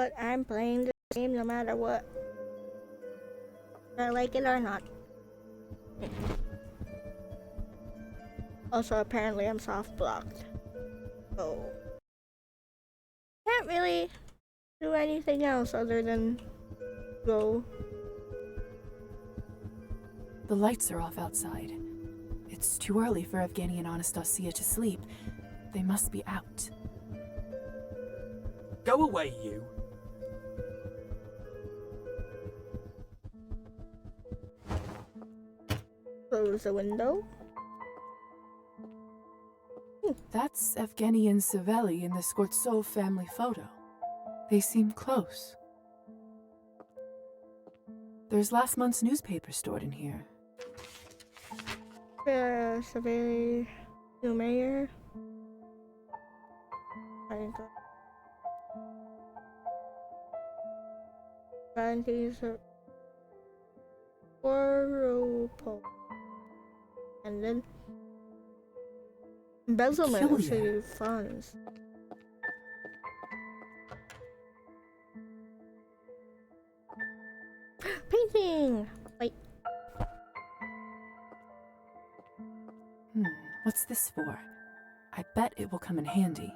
what? I'm playing this game no matter what. Whether I like it or not. Also, apparently I'm soft blocked. So, can't really do anything else other than go. The lights are off outside. It's too early for Evgeny and Anastasia to sleep. They must be out. Go away, you. Close the window. That's Evgeny and Savelli in the Skvortsov family photo. They seem close. There's last month's newspaper stored in here. Savelli, new mayor. Guarantees of Oropol. And then embezzlement of city funds. Painting! Wait. What's this for? I bet it will come in handy.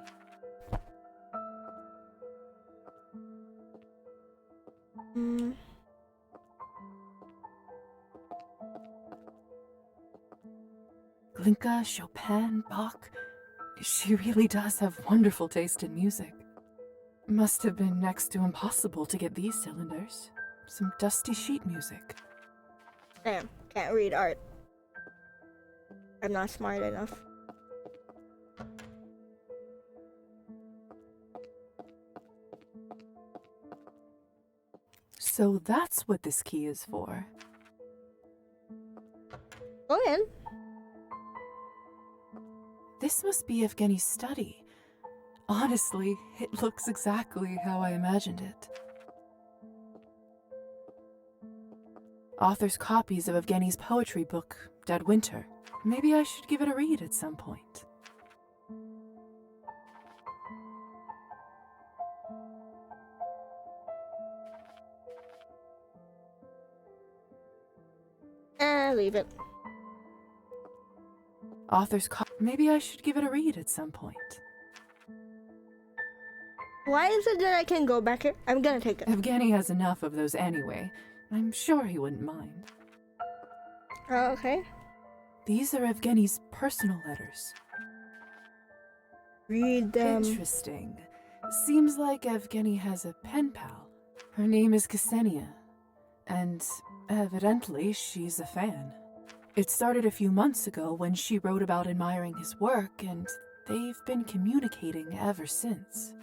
Glinka, Chopin, Bach. She really does have wonderful taste in music. Must have been next to impossible to get these cylinders. Some dusty sheet music. Damn, can't read art. I'm not smart enough. So that's what this key is for. Go in. This must be Evgeny's study. Honestly, it looks exactly how I imagined it. Author's copies of Evgeny's poetry book, Dead Winter. Maybe I should give it a read at some point. Leave it. Maybe I should give it a read at some point. Why is it that I can go back here? I'm gonna take it. Evgeny has enough of those anyway. I'm sure he wouldn't mind. Okay. These are Evgeny's personal letters. Read them. Interesting. Seems like Evgeny has a pen pal. Her name is Ksenia. And evidently she's a fan. It started a few months ago when she wrote about admiring his work, and they've been communicating ever since.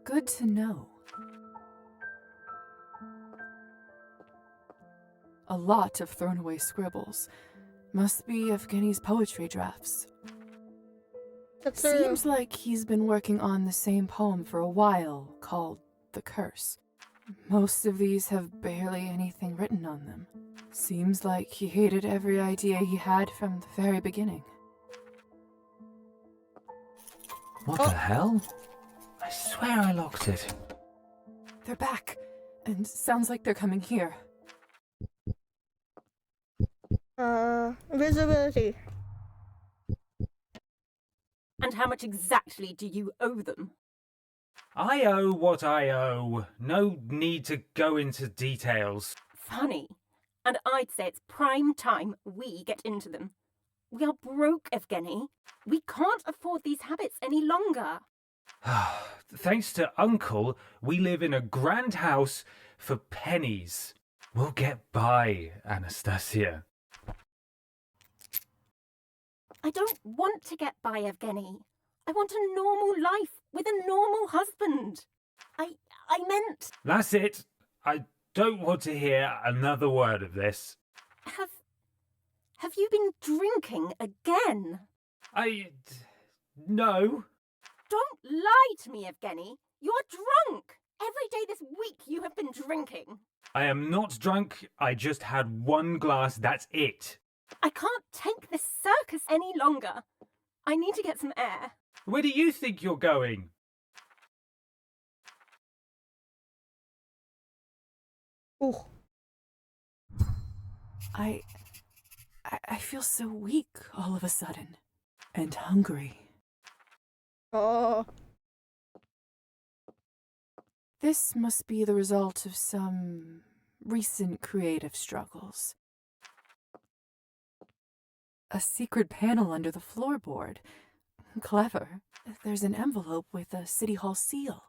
Good to know. A lot of thrown away scribbles. Must be Evgeny's poetry drafts. Seems like he's been working on the same poem for a while, called The Curse. Most of these have barely anything written on them. Seems like he hated every idea he had from the very beginning. What the hell? I swear I locked it. They're back, and sounds like they're coming here. Invisibility. And how much exactly do you owe them? I owe what I owe. No need to go into details. Funny. And I'd say it's prime time we get into them. We are broke, Evgeny. We can't afford these habits any longer. Thanks to Uncle, we live in a grand house for pennies. We'll get by, Anastasia. I don't want to get by, Evgeny. I want a normal life with a normal husband. I meant... That's it. I don't want to hear another word of this. Have you been drinking again? No. Don't lie to me, Evgeny. You're drunk. Every day this week you have been drinking. I am not drunk. I just had one glass, that's it. I can't take this circus any longer. I need to get some air. Where do you think you're going? Ooh. I feel so weak all of a sudden. And hungry. Oh. This must be the result of some recent creative struggles. A secret panel under the floorboard. Clever. There's an envelope with a City Hall seal.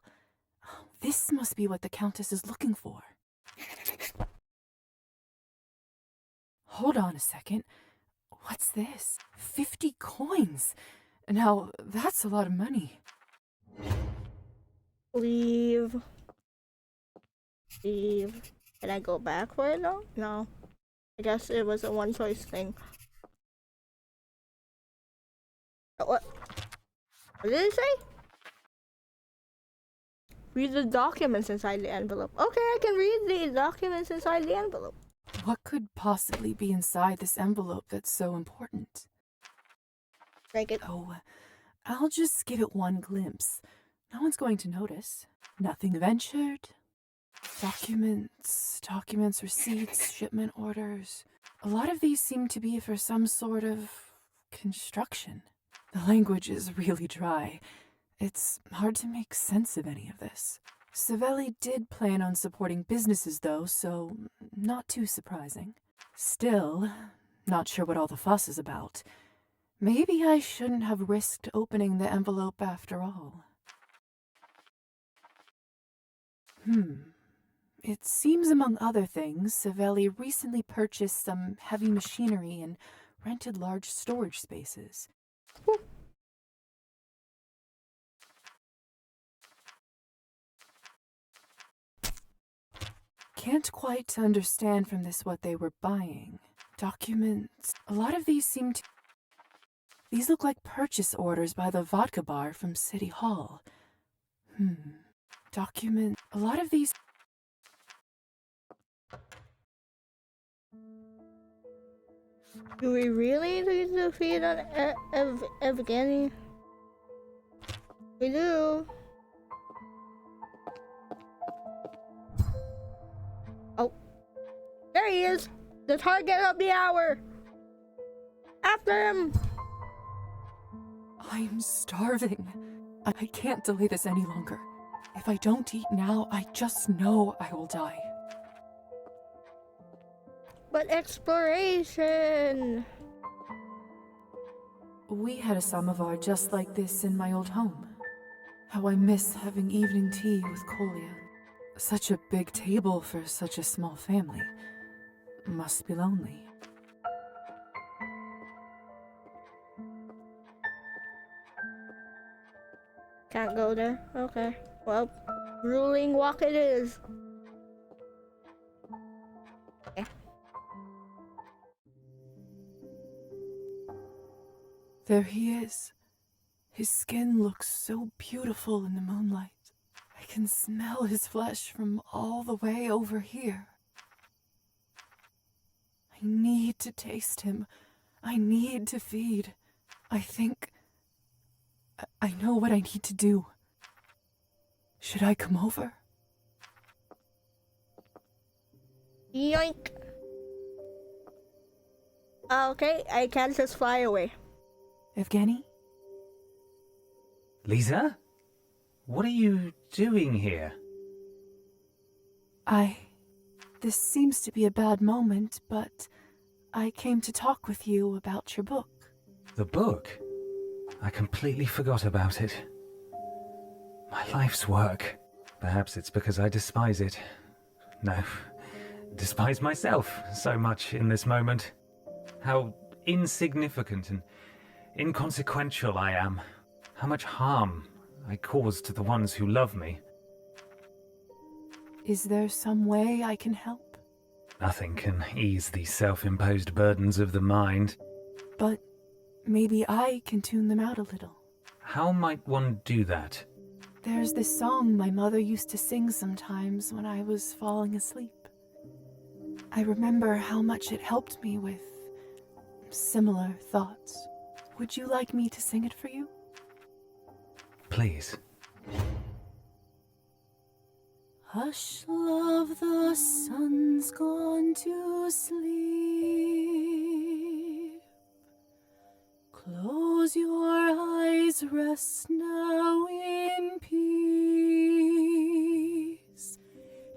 This must be what the Countess is looking for. Hold on a second. What's this? 50 coins. Now, that's a lot of money. Leave. Leave. Can I go back for it though? No. I guess it was a one choice thing. What? What did it say? Read the documents inside the envelope. Okay, I can read the documents inside the envelope. What could possibly be inside this envelope that's so important? Break it. Oh, I'll just give it one glimpse. No one's going to notice. Nothing ventured. Documents, receipts, shipment orders. A lot of these seem to be for some sort of construction. The language is really dry. It's hard to make sense of any of this. Savelli did plan on supporting businesses though, so not too surprising. Still, not sure what all the fuss is about. Maybe I shouldn't have risked opening the envelope after all. It seems, among other things, Savelli recently purchased some heavy machinery and rented large storage spaces. Can't quite understand from this what they were buying. Documents. A lot of these seem to... These look like purchase orders by the vodka bar from City Hall. Document. A lot of these... Do we really need to feed on Evgeny? We do. Oh. There he is! The target of the hour! After him! I'm starving. I can't delay this any longer. If I don't eat now, I just know I will die. But exploration! We had a samovar just like this in my old home. How I miss having evening tea with Kolya. Such a big table for such a small family. Must be lonely. Can't go there. Okay. Well, ruling walk it is. Okay. There he is. His skin looks so beautiful in the moonlight. I can smell his flesh from all the way over here. I need to taste him. I need to feed. I think... I know what I need to do. Should I come over? Yoink! Okay, I can't just fly away. Evgeny? Lisa? What are you doing here? This seems to be a bad moment, but I came to talk with you about your book. The book? I completely forgot about it. My life's work. Perhaps it's because I despise it. No, despise myself so much in this moment. How insignificant and inconsequential I am. How much harm I cause to the ones who love me. Is there some way I can help? Nothing can ease the self-imposed burdens of the mind. But maybe I can tune them out a little. How might one do that? There's this song my mother used to sing sometimes when I was falling asleep. I remember how much it helped me with similar thoughts. Would you like me to sing it for you? Please. Hush, love, the sun's gone to sleep. Close your eyes, rest now in peace.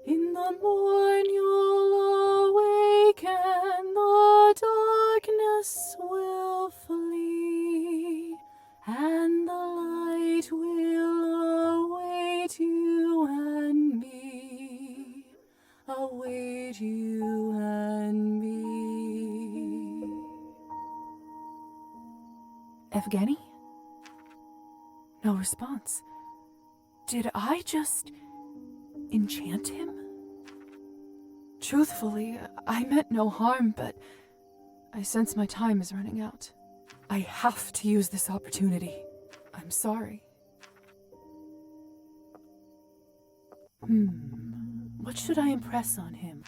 In the morn you'll awake and the darkness will flee, and the light will await you and me, await you and me. Evgeny? No response. Did I just enchant him? Truthfully, I meant no harm, but I sense my time is running out. I have to use this opportunity. I'm sorry. What should I impress on him?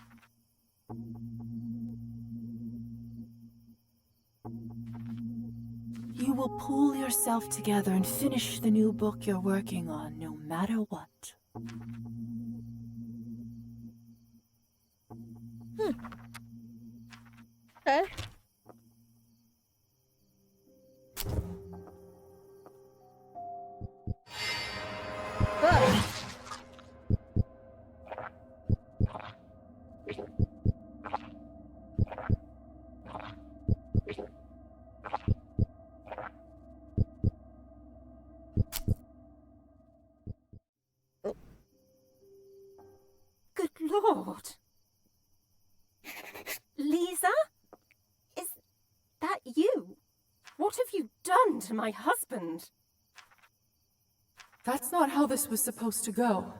You will pull yourself together and finish the new book you're working on, no matter what. Okay. Whoa. Good Lord. Lisa? Is that you? What have you done to my husband? That's not how this was supposed to go.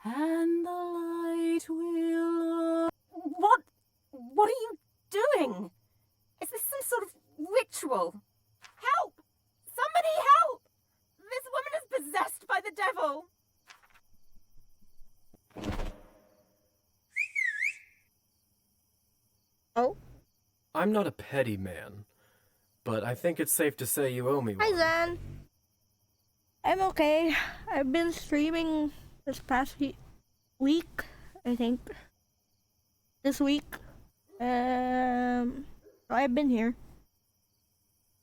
And the light will... What are you doing? Is this some sort of ritual? Help! Somebody help! This woman is possessed by the devil! Oh, I'm not a petty man, but I think it's safe to say you owe me hi one. Zan. I'm okay. I've been streaming this past week, I think. This week. So I've been here.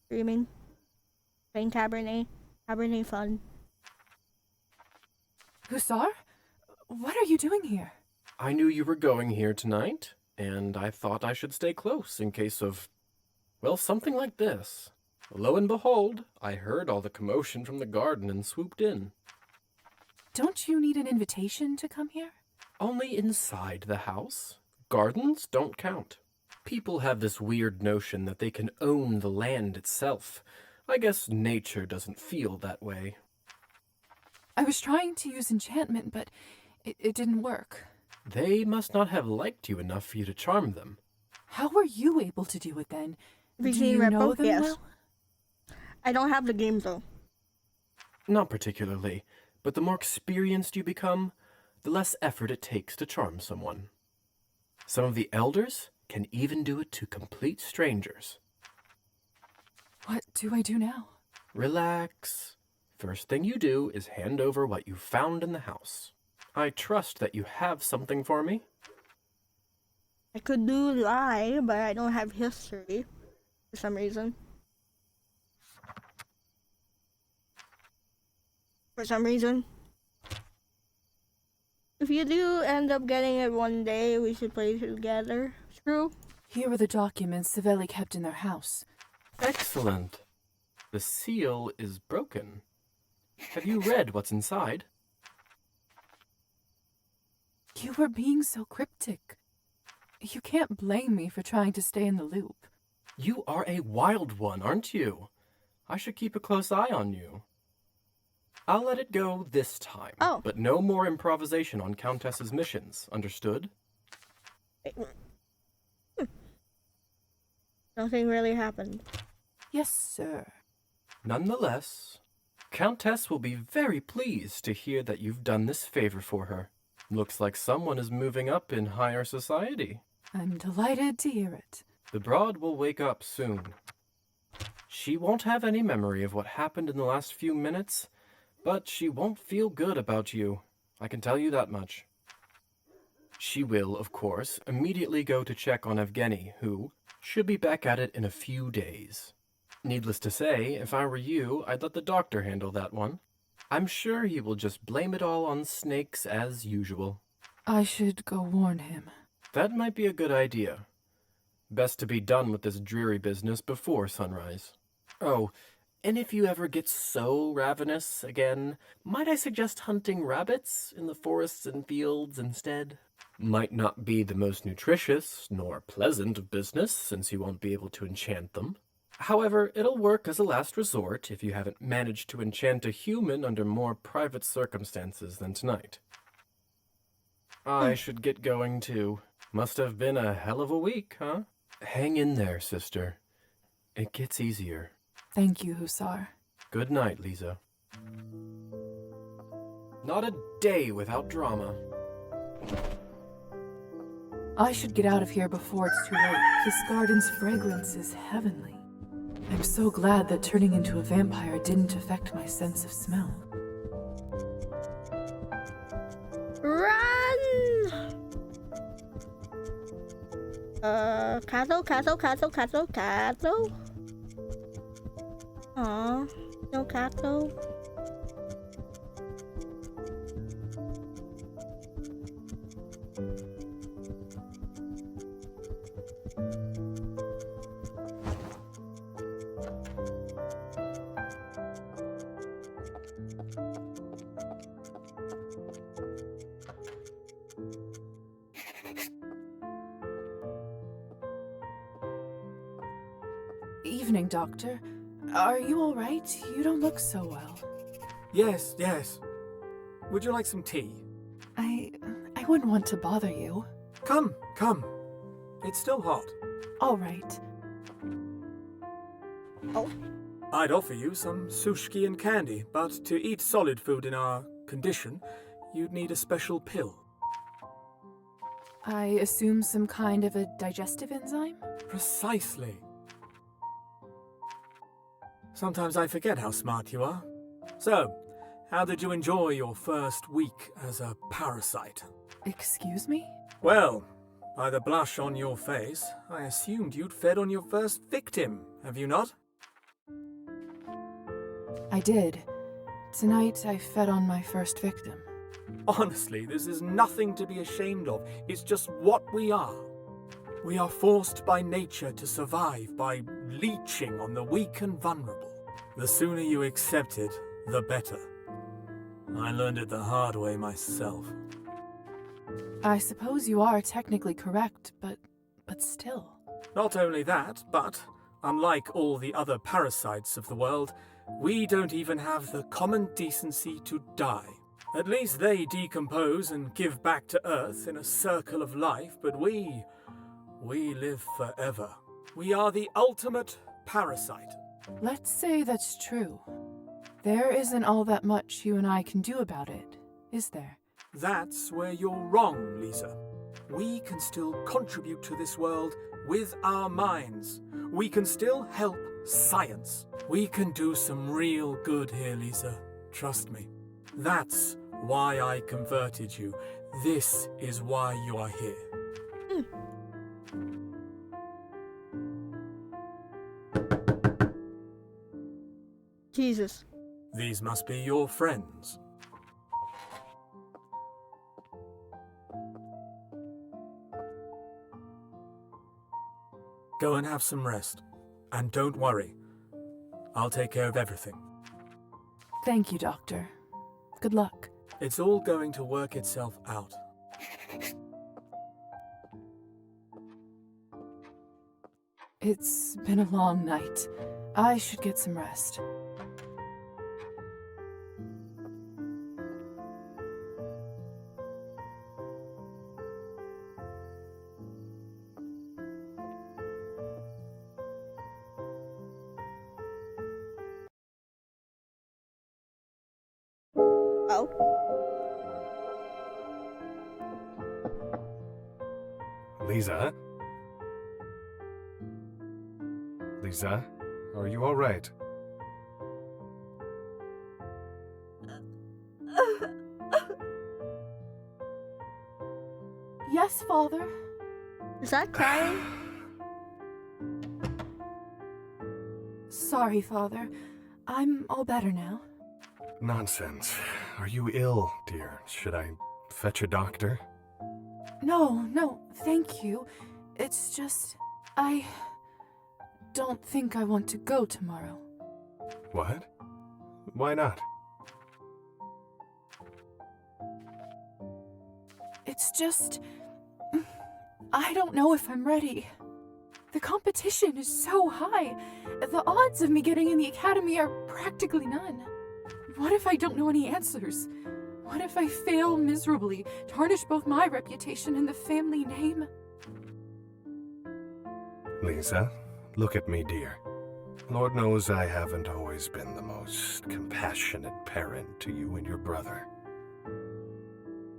Streaming. Playing Cabernet. Cabernet fun. Hussar? What are you doing here? I knew you were going here tonight, and I thought I should stay close in case of, well, something like this. Lo and behold, I heard all the commotion from the garden and swooped in. Don't you need an invitation to come here? Only inside the house. Gardens don't count. People have this weird notion that they can own the land itself. I guess nature doesn't feel that way. I was trying to use enchantment, but it didn't work. They must not have liked you enough for you to charm them. How were you able to do it then? Do Routine you know repo? them Yes. well? I don't have the game though. Not particularly, but the more experienced you become, the less effort it takes to charm someone. Some of the elders can even do it to complete strangers. What do I do now? Relax. First thing you do is hand over what you found in the house. I trust that you have something for me. I could do lie, but I don't have history for some reason. If you do end up getting it one day, we should play together. True? Here are the documents Savelli kept in their house. Excellent. The seal is broken. Have you read what's inside? You were being so cryptic. You can't blame me for trying to stay in the loop. You are a wild one, aren't you? I should keep a close eye on you. I'll let it go this time. Oh. But no more improvisation on Countess's missions, understood? Nothing really happened. Yes, sir. Nonetheless, Countess will be very pleased to hear that you've done this favor for her. Looks like someone is moving up in higher society. I'm delighted to hear it. The broad will wake up soon. She won't have any memory of what happened in the last few minutes, But she won't feel good about you. I can tell you that much. She will, of course, immediately go to check on Evgeny, who should be back at it in a few days. Needless to say, if I were you, I'd let the doctor handle that one. I'm sure he will just blame it all on snakes as usual. I should go warn him. That might be a good idea. Best to be done with this dreary business before sunrise. Oh, and if you ever get so ravenous again, might I suggest hunting rabbits in the forests and fields instead? Might not be the most nutritious nor pleasant of business, since you won't be able to enchant them. However, it'll work as a last resort if you haven't managed to enchant a human under more private circumstances than tonight. I should get going too. Must have been a hell of a week, huh? Hang in there, sister. It gets easier. Thank you, Hussar. Good night, Lisa. Not a day without drama. I should get out of here before it's too late. This garden's fragrance is heavenly. I'm so glad that turning into a vampire didn't affect my sense of smell. Run! Castle. Aw, no castle. Evening, Doctor. Are you all right? You don't look so well. Yes. Would you like some tea? I wouldn't want to bother you. Come. It's still hot. All right. I'd offer you some sushki and candy, but to eat solid food in our condition, you'd need a special pill. I assume some kind of a digestive enzyme? Precisely. Sometimes I forget how smart you are. So, how did you enjoy your first week as a parasite? Excuse me? Well, by the blush on your face, I assumed you'd fed on your first victim, have you not? I did. Tonight I fed on my first victim. Honestly, this is nothing to be ashamed of. It's just what we are. We are forced by nature to survive by leeching on the weak and vulnerable. The sooner you accept it, the better. I learned it the hard way myself. I suppose you are technically correct, but still. Not only that, but, unlike all the other parasites of the world, we don't even have the common decency to die. At least they decompose and give back to Earth in a circle of life, but we live forever. We are the ultimate parasite. Let's say that's true. There isn't all that much you and I can do about it, is there? That's where you're wrong, Lisa. We can still contribute to this world with our minds. We can still help science. We can do some real good here, Lisa. Trust me. That's why I converted you. This is why you are here. Jesus. These must be your friends. Go and have some rest. And don't worry. I'll take care of everything. Thank you, Doctor. Good luck. It's all going to work itself out. It's been a long night. I should get some rest. Oh. Lisa? Lisa, are you all right? Yes, Father. Is that crying? Sorry, Father. I'm all better now. Nonsense. Are you ill, dear? Should I fetch a doctor? No, thank you. It's just, I don't think I want to go tomorrow. What? Why not? It's just, I don't know if I'm ready. The competition is so high. The odds of me getting in the academy are practically none. What if I don't know any answers? What if I fail miserably, tarnish both my reputation and the family name? Lisa, look at me, dear. Lord knows I haven't always been the most compassionate parent to you and your brother.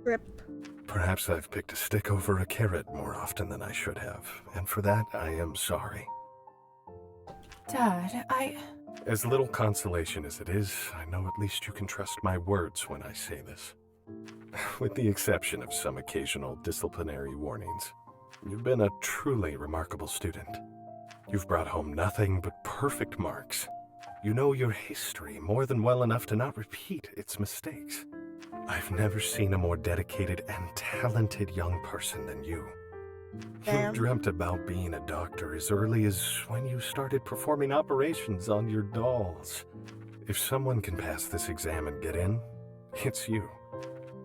Rip. Perhaps I've picked a stick over a carrot more often than I should have, and for that I am sorry. Dad, As little consolation as it is, I know at least you can trust my words when I say this. With the exception of some occasional disciplinary warnings, you've been a truly remarkable student. You've brought home nothing but perfect marks. You know your history more than well enough to not repeat its mistakes. I've never seen a more dedicated and talented young person than you. Damn. You dreamt about being a doctor as early as when you started performing operations on your dolls. If someone can pass this exam and get in, it's you.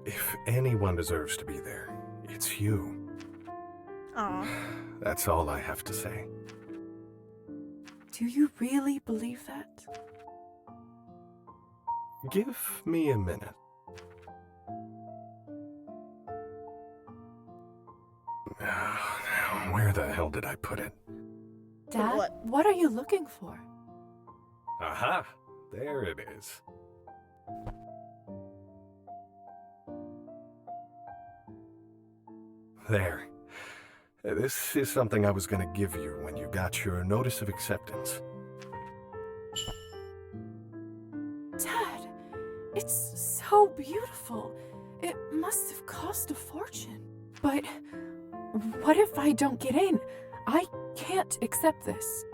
If anyone deserves to be there, it's you. Aw. That's all I have to say. do you really believe that? Give me a minute. Where the hell did I put it? Dad, What? what are you looking for? Aha! There it is. There. This is something I was going to give you when you got your notice of acceptance. Dad, it's so beautiful. It must have cost a fortune. But what if I don't get in? I can't accept this.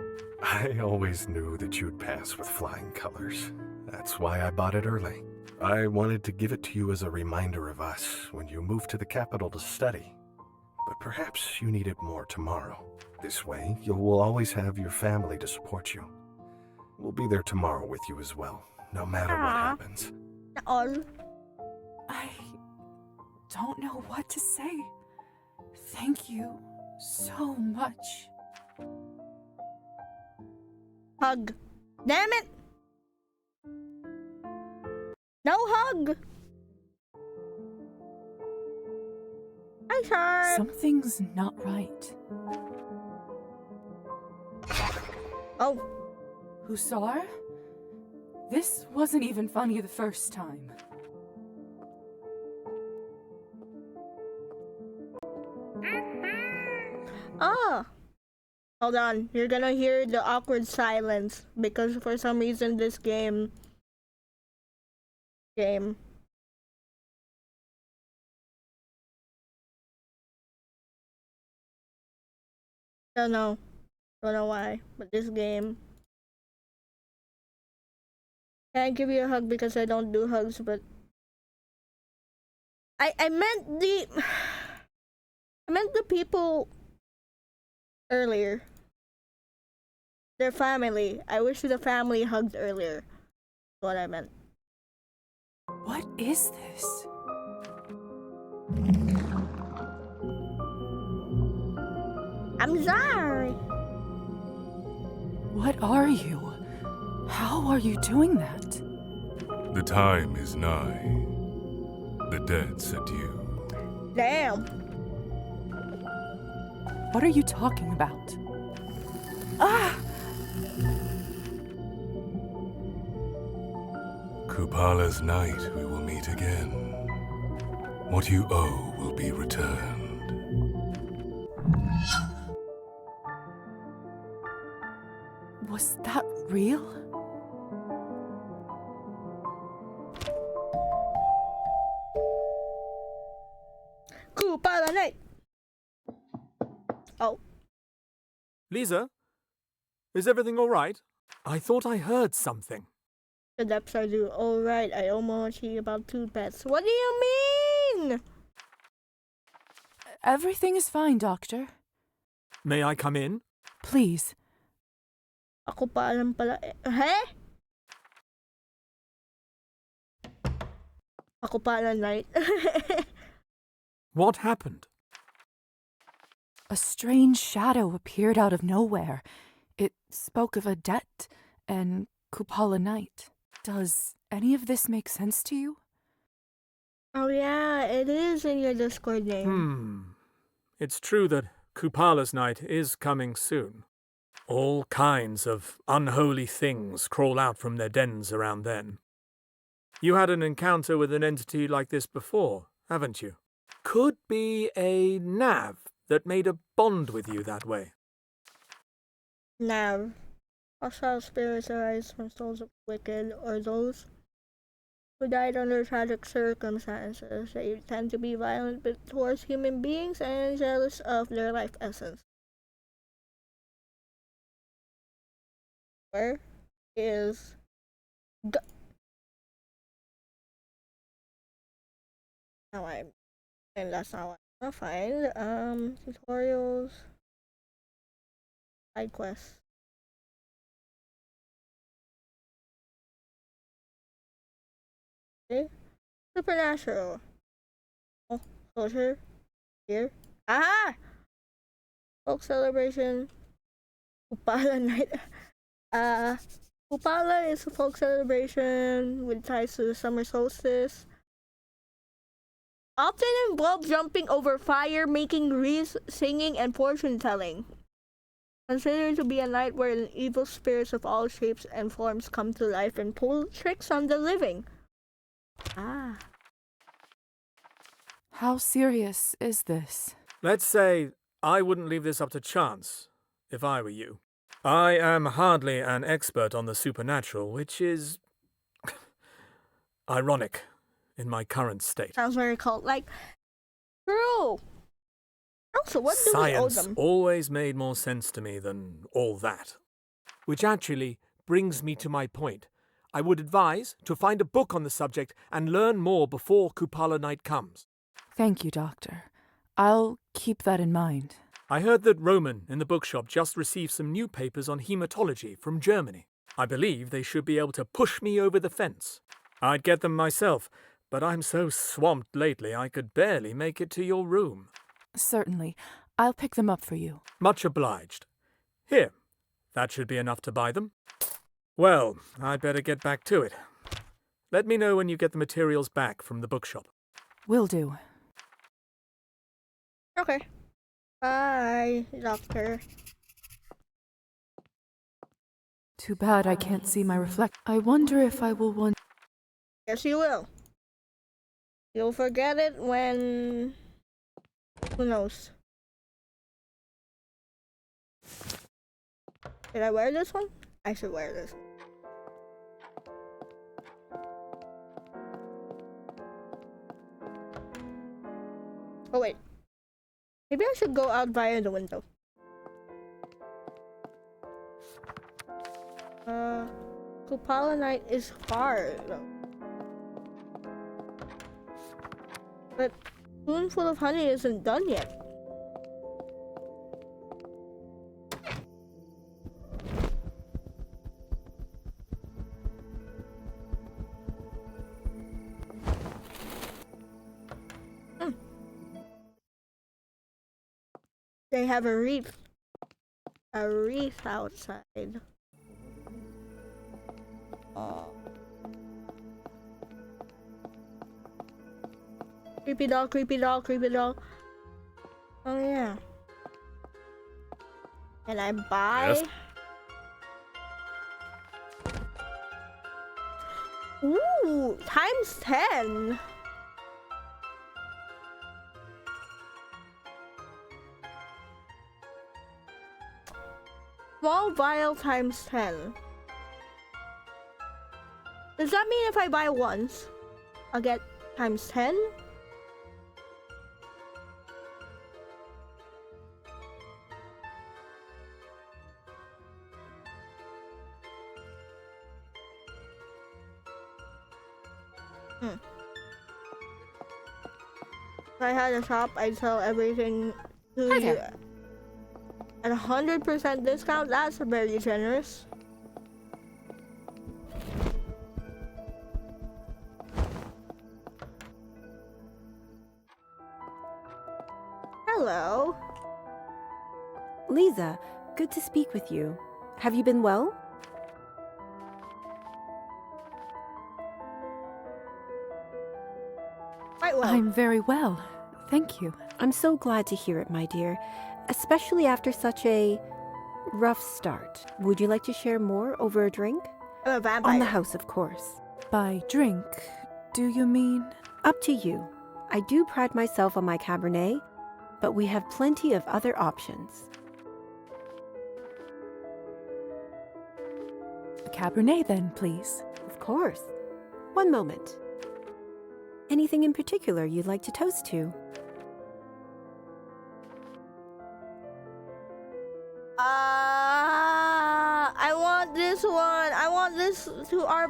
I always knew that you'd pass with flying colors. That's why I bought it early. I wanted to give it to you as a reminder of us when you move to the capital to study. But perhaps you need it more tomorrow. This way, you will always have your family to support you. We'll be there tomorrow with you as well, no matter what Aw. happens. All. I don't know what to say. Thank you so much. Hug. Damn it! No hug! Hi, Char. Something's not right. Oh, Hussar? This wasn't even funny the first time. oh. Hold on. You're gonna hear the awkward silence because for some reason this game. Don't know why, but this game. Can't give you a hug because I don't do hugs, but I meant the I meant the people earlier. Their family. I wish the family hugged earlier. That's what I meant. What is this? I'm sorry. What are you? How are you doing that? The time is nigh. The debt's are due. Damn. What are you talking about? Ah! Kupala's night we will meet again. What you owe will be returned. Was that real? Good night. Oh, Lisa? Is everything all right? I thought I heard something. the depths are due. All right, I almost hear about 2 pets. What do you mean? Everything is fine, Doctor. May I come in? Please. Ako pa alam pala. He? Ako pa alam, Knight. What happened? A strange shadow appeared out of nowhere. It spoke of a debt and Kupala Knight. Does any of this make sense to you? Oh yeah, it is in your Discord name. It's true that Kupala's night is coming soon. All kinds of unholy things crawl out from their dens around then. You had an encounter with an entity like this before, haven't you? Could be a nav that made a bond with you that way. Nav. Hostile spirits arise from souls of wicked or those who died under tragic circumstances. They tend to be violent towards human beings and jealous of their life essence. Where is now and that's not what I'm gonna find. Tutorials, side quests. Okay. Supernatural. Oh, closure. Here. Ah! Folk celebration. Kupala night. Kupala is a folk celebration with ties to the summer solstice. Often involve jumping over fire, making wreaths, singing, and fortune telling. Considered to be a night where evil spirits of all shapes and forms come to life and pull tricks on the living. Ah. How serious is this? Let's say I wouldn't leave this up to chance, if I were you. I am hardly an expert on the supernatural, which is ironic in my current state. Sounds very cult-like. True. Also, what do we owe Science them? always made more sense to me than all that. Which actually brings me to my point. I would advise to find a book on the subject and learn more before Kupala night comes. Thank you, Doctor. I'll keep that in mind. I heard that Roman in the bookshop just received some new papers on hematology from Germany. I believe they should be able to push me over the fence. I'd get them myself, but I'm so swamped lately I could barely make it to your room. Certainly. I'll pick them up for you. Much obliged. Here, that should be enough to buy them. Well, I'd better get back to it. Let me know when you get the materials back from the bookshop. Will do. Okay. Bye, Doctor. Too bad I can't see my reflect. I wonder if I will want. Yes, you will. You'll forget it when... Who knows? Did I wear this one? I should wear this. Oh wait. Maybe I should go out via the window. Kupala night is far though. But Spoonful of Honey isn't done yet. They have a wreath outside. Oh. Creepy doll, creepy doll, creepy doll. Oh yeah. Can I buy? Yes. Ooh, times 10. Small vial times 10. Does that mean if I buy once, I'll get times 10? If I had a shop, I'd sell everything to Hi you there. at 100% discount. That's very generous. Hello. Lisa, good to speak with you. Have you been well? Quite well. I'm very well, thank you. I'm so glad to hear it, my dear, especially after such a rough start. Would you like to share more over a drink? I'm a vampire. On the house, of course. By drink, do you mean? Up to you. I do pride myself on my Cabernet, but we have plenty of other options. A Cabernet, then, please. Of course. One moment. Anything in particular you'd like to toast to? I want this one. I want this to our.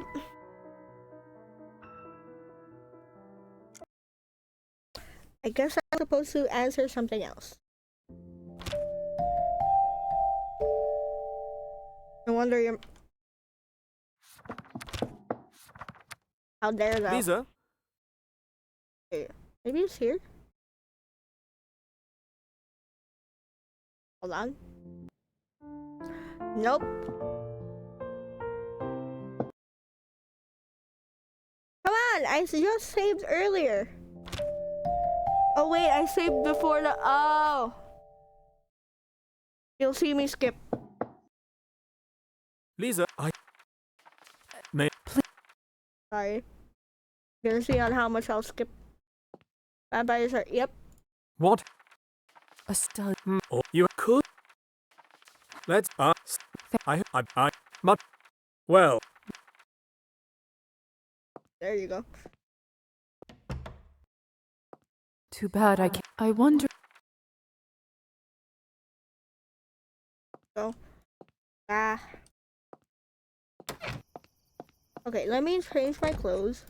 I guess I'm supposed to answer something else. No wonder you're. How dare thou? Lisa, Maybe it's here. Hold on. Nope. Come on, I just saved earlier. Oh wait, I saved before the. Oh. You'll see me skip. Lisa, I may Sorry. You're gonna see on how much I'll skip. Vampires are. Yep. what? A stud. Or you could. Let's but well, There you go. Too bad I can't. I wonder. Ah. Okay, let me change my clothes.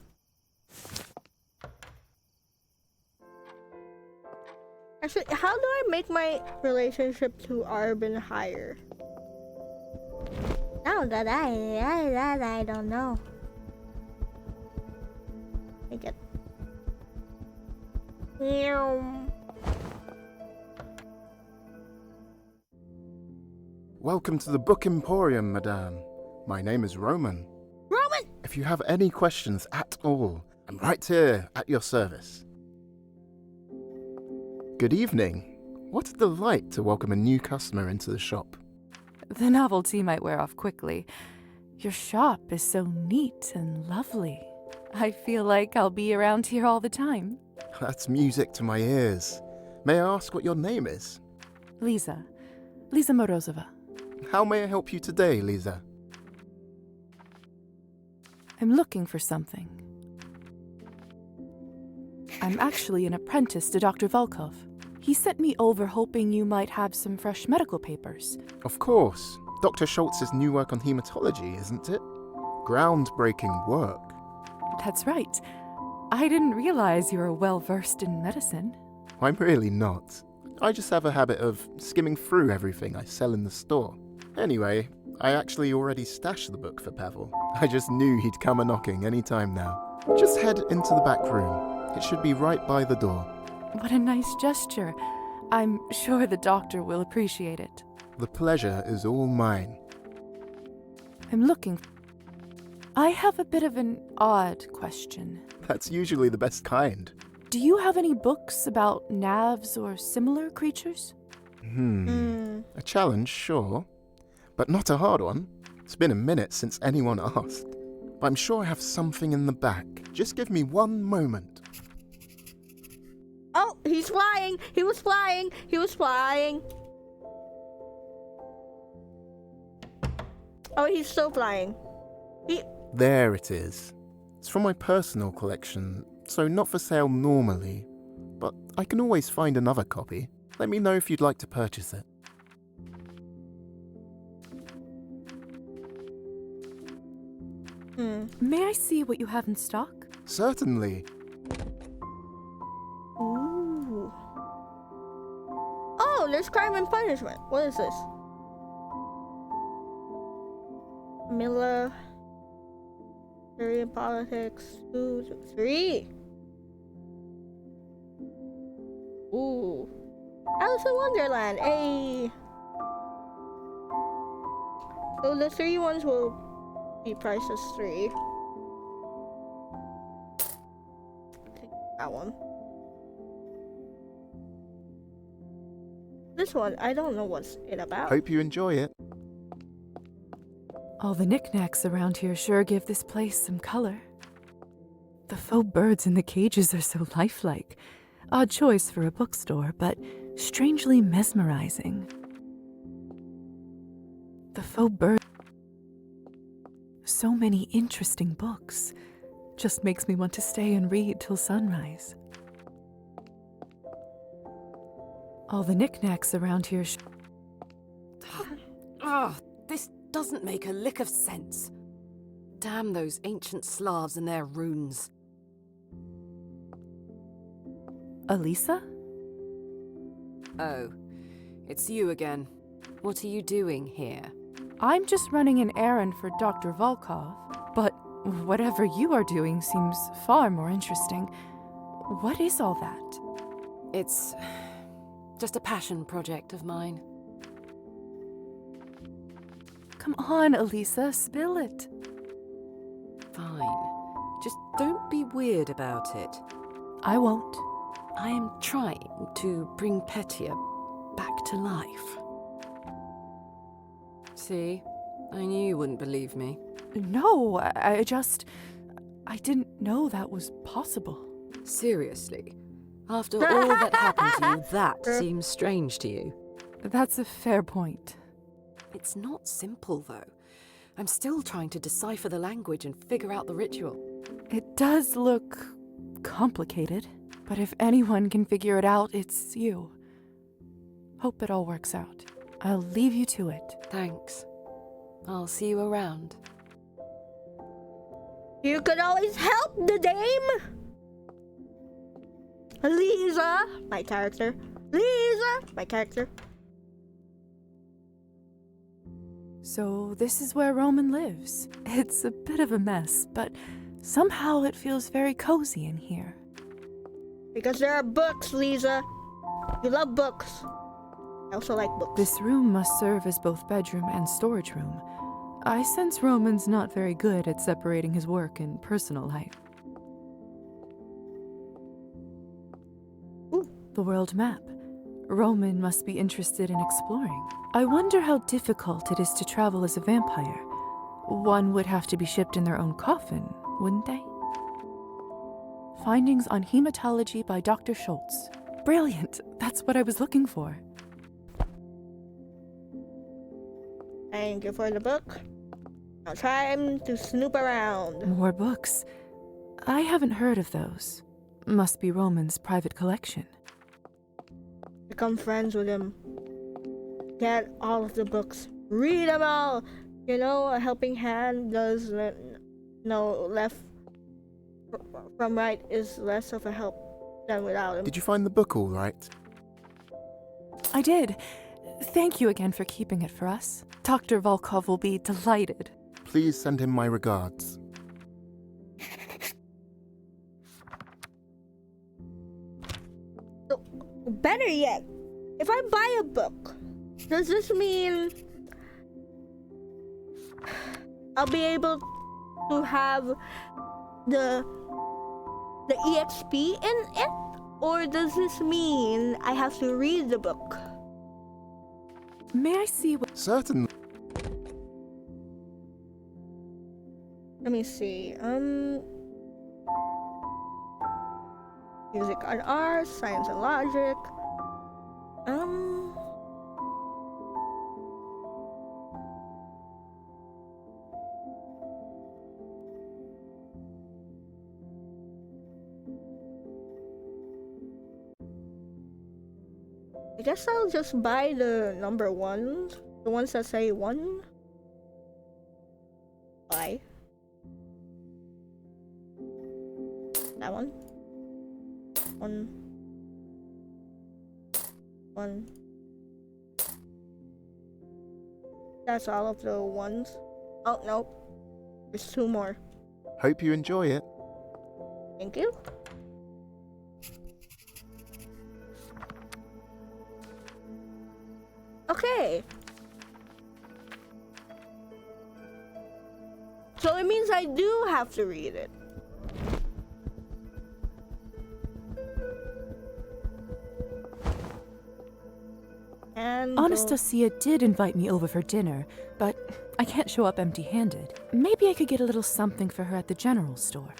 Actually, how do I make my relationship to Arbin higher? Now that I don't know. Make it. Welcome to the Book Emporium, madame. My name is Roman. Roman! If you have any questions at all, I'm right here at your service. Good evening. What a delight to welcome a new customer into the shop. The novelty might wear off quickly. Your shop is so neat and lovely. I feel like I'll be around here all the time. That's music to my ears. May I ask what your name is? Lisa. Lisa Morozova. How may I help you today, Lisa? I'm looking for something. I'm actually an apprentice to Dr. Volkov. He sent me over hoping you might have some fresh medical papers. Of course. Dr. Schultz's new work on hematology, isn't it? Groundbreaking work. That's right. I didn't realize you were well versed in medicine. I'm really not. I just have a habit of skimming through everything I sell in the store. Anyway, I actually already stashed the book for Pavel. I just knew he'd come a-knocking any time now. Just head into the back room. It should be right by the door. What a nice gesture. I'm sure the doctor will appreciate it. The pleasure is all mine. I'm looking. I have a bit of an odd question. That's usually the best kind. Do you have any books about navs or similar creatures? A challenge, sure. But not a hard one. It's been a minute since anyone asked. But I'm sure I have something in the back. Just give me one moment. Oh, he's flying! He was flying! He was flying! Oh, he's still flying. There it is. It's from my personal collection, so not for sale normally. But I can always find another copy. Let me know if you'd like to purchase it. May I see what you have in stock? Certainly. Ooh. Oh, there's Crime and Punishment. What is this? Miller. Theory in Politics. 2, 3. Ooh. Alice in Wonderland. Hey. So the 3 ones will be priced as 3. Take that one. This one, I don't know what's it about. Hope you enjoy it. All the knickknacks around here sure give this place some color. The faux birds in the cages are so lifelike. Odd choice for a bookstore, but strangely mesmerizing. The faux bird. So many interesting books. Just makes me want to stay and read till sunrise. All the knickknacks around here. Ugh, this doesn't make a lick of sense. Damn those ancient Slavs and their runes. Elisa? Oh, it's you again. What are you doing here? I'm just running an errand for Dr. Volkov, but whatever you are doing seems far more interesting. What is all that? It's just a passion project of mine. Come on, Elisa, spill it. Fine. Just don't be weird about it. I won't. I am trying to bring Petya back to life. See? I knew you wouldn't believe me. No, I didn't know that was possible. Seriously? After all that happened to you, that seems strange to you? That's a fair point. It's not simple, though. I'm still trying to decipher the language and figure out the ritual. It does look complicated, but if anyone can figure it out, it's you. Hope it all works out. I'll leave you to it. Thanks. I'll see you around. You could always help the dame. Lisa, my character. Lisa, my character. So this is where Roman lives. It's a bit of a mess, but somehow it feels very cozy in here. Because there are books, Lisa. You love books. I also like books. This room must serve as both bedroom and storage room. I sense Roman's not very good at separating his work and personal life. Ooh. The world map. Roman must be interested in exploring. I wonder how difficult it is to travel as a vampire. One would have to be shipped in their own coffin, wouldn't they? Findings on hematology by Dr. Schultz. Brilliant! That's what I was looking for. Thank you for the book. Now time to snoop around. More books. I haven't heard of those. Must be Roman's private collection. Become friends with him. Get all of the books. Read them all. You know, a helping hand does left from right is less of a help than without him. Did you find the book all right? I did. Thank you again for keeping it for us. Dr. Volkov will be delighted. Please send him my regards. So, better yet, if I buy a book, does this mean I'll be able to have the EXP in it? Or does this mean I have to read the book? May I see what... Certainly. Let me see. Music and art, science and logic. I guess I'll just buy the number ones. The ones that say 1. Buy. That one. One. That's all of the ones. Oh, nope. There's 2 more. Hope you enjoy it. Thank you. Okay. So it means I do have to read it. And Anastasia did invite me over for dinner, but I can't show up empty-handed. Maybe I could get a little something for her at the general store.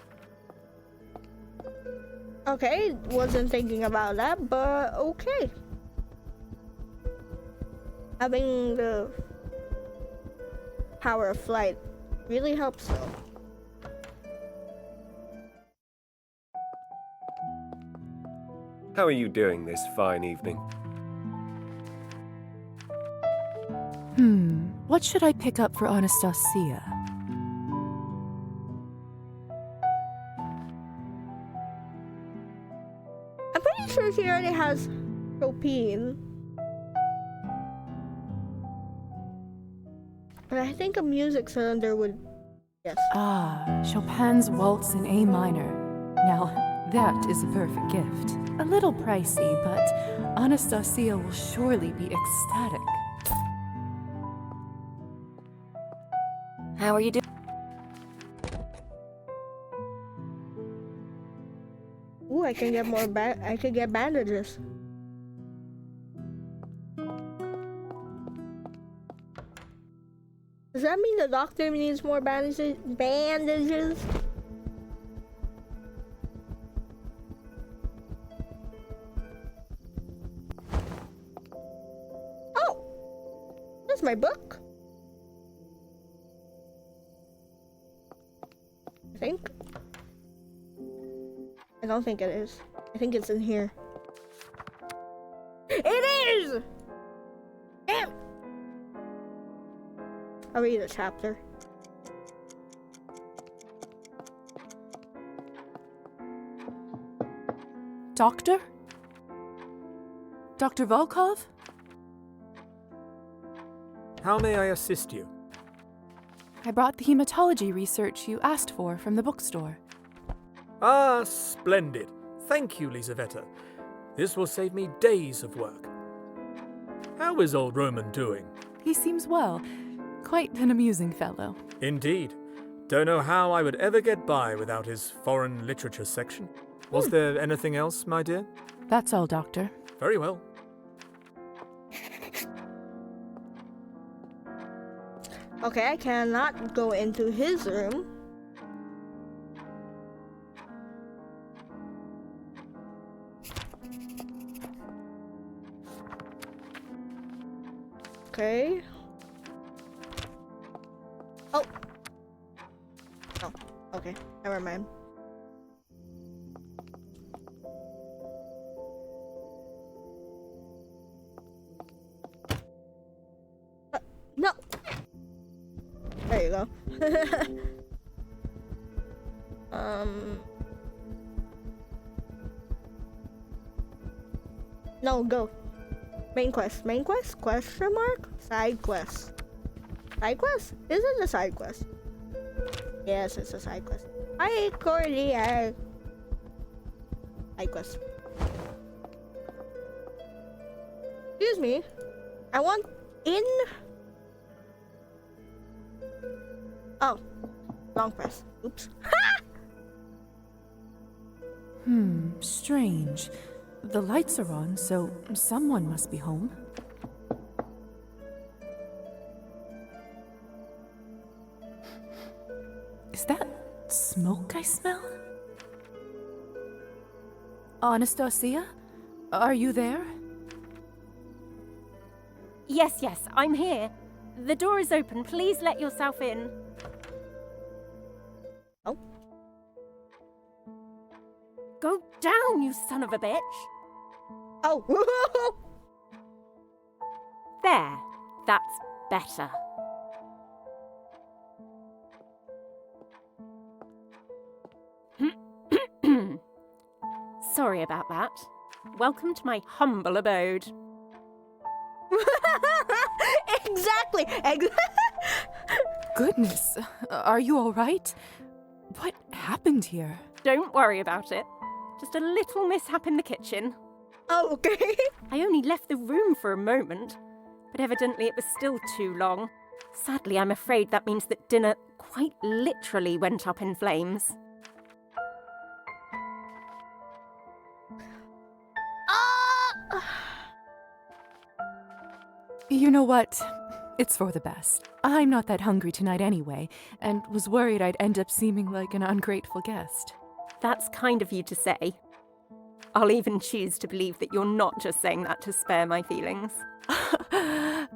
okay, wasn't thinking about that, but okay. Having the power of flight really helps though. How are you doing this fine evening? What should I pick up for Anastasia? I'm pretty sure she already has Chopin. But I think a music cylinder would... Yes. Ah, Chopin's Waltz in A minor. Now, that is a perfect gift. A little pricey, but Anastasia will surely be ecstatic. How are you doing? Ooh, I can get more I could get bandages. Does that mean the doctor needs more bandages? Oh! That's my book. I think. I don't think it is. I think it's in here. It is! Damn! I'll read a chapter. Doctor? Dr. Volkov? How may I assist you? I brought the hematology research you asked for from the bookstore. Ah, splendid. Thank you, Lisaveta. This will save me days of work. How is old Roman doing? He seems well. Quite an amusing fellow. Indeed. Don't know how I would ever get by without his foreign literature section. Was there anything else, my dear? That's all, Doctor. Very well. Okay, I cannot go into his room. Okay. Oh. Oh, okay. Never mind. No. There you go. No, go. Main quest. Main quest? Question mark? Side quest. Side quest? Is it a side quest? Yes, it's a side quest. Hi, Cordia. Side quest. Excuse me. I want in. Oh, wrong press. Oops. Strange. The lights are on, so someone must be home. Is that smoke I smell? Anastasia? Are you there? Yes, I'm here. The door is open. Please let yourself in. Oh. Go down, you son of a bitch. Oh. There. That's better. Sorry about that. Welcome to my humble abode. Exactly. Goodness, are you all right? What happened here? Don't worry about it. Just a little mishap in the kitchen. Oh, okay. I only left the room for a moment, but evidently it was still too long. Sadly, I'm afraid that means that dinner quite literally went up in flames. You know what? It's for the best. I'm not that hungry tonight anyway, and was worried I'd end up seeming like an ungrateful guest. That's kind of you to say. I'll even choose to believe that you're not just saying that to spare my feelings.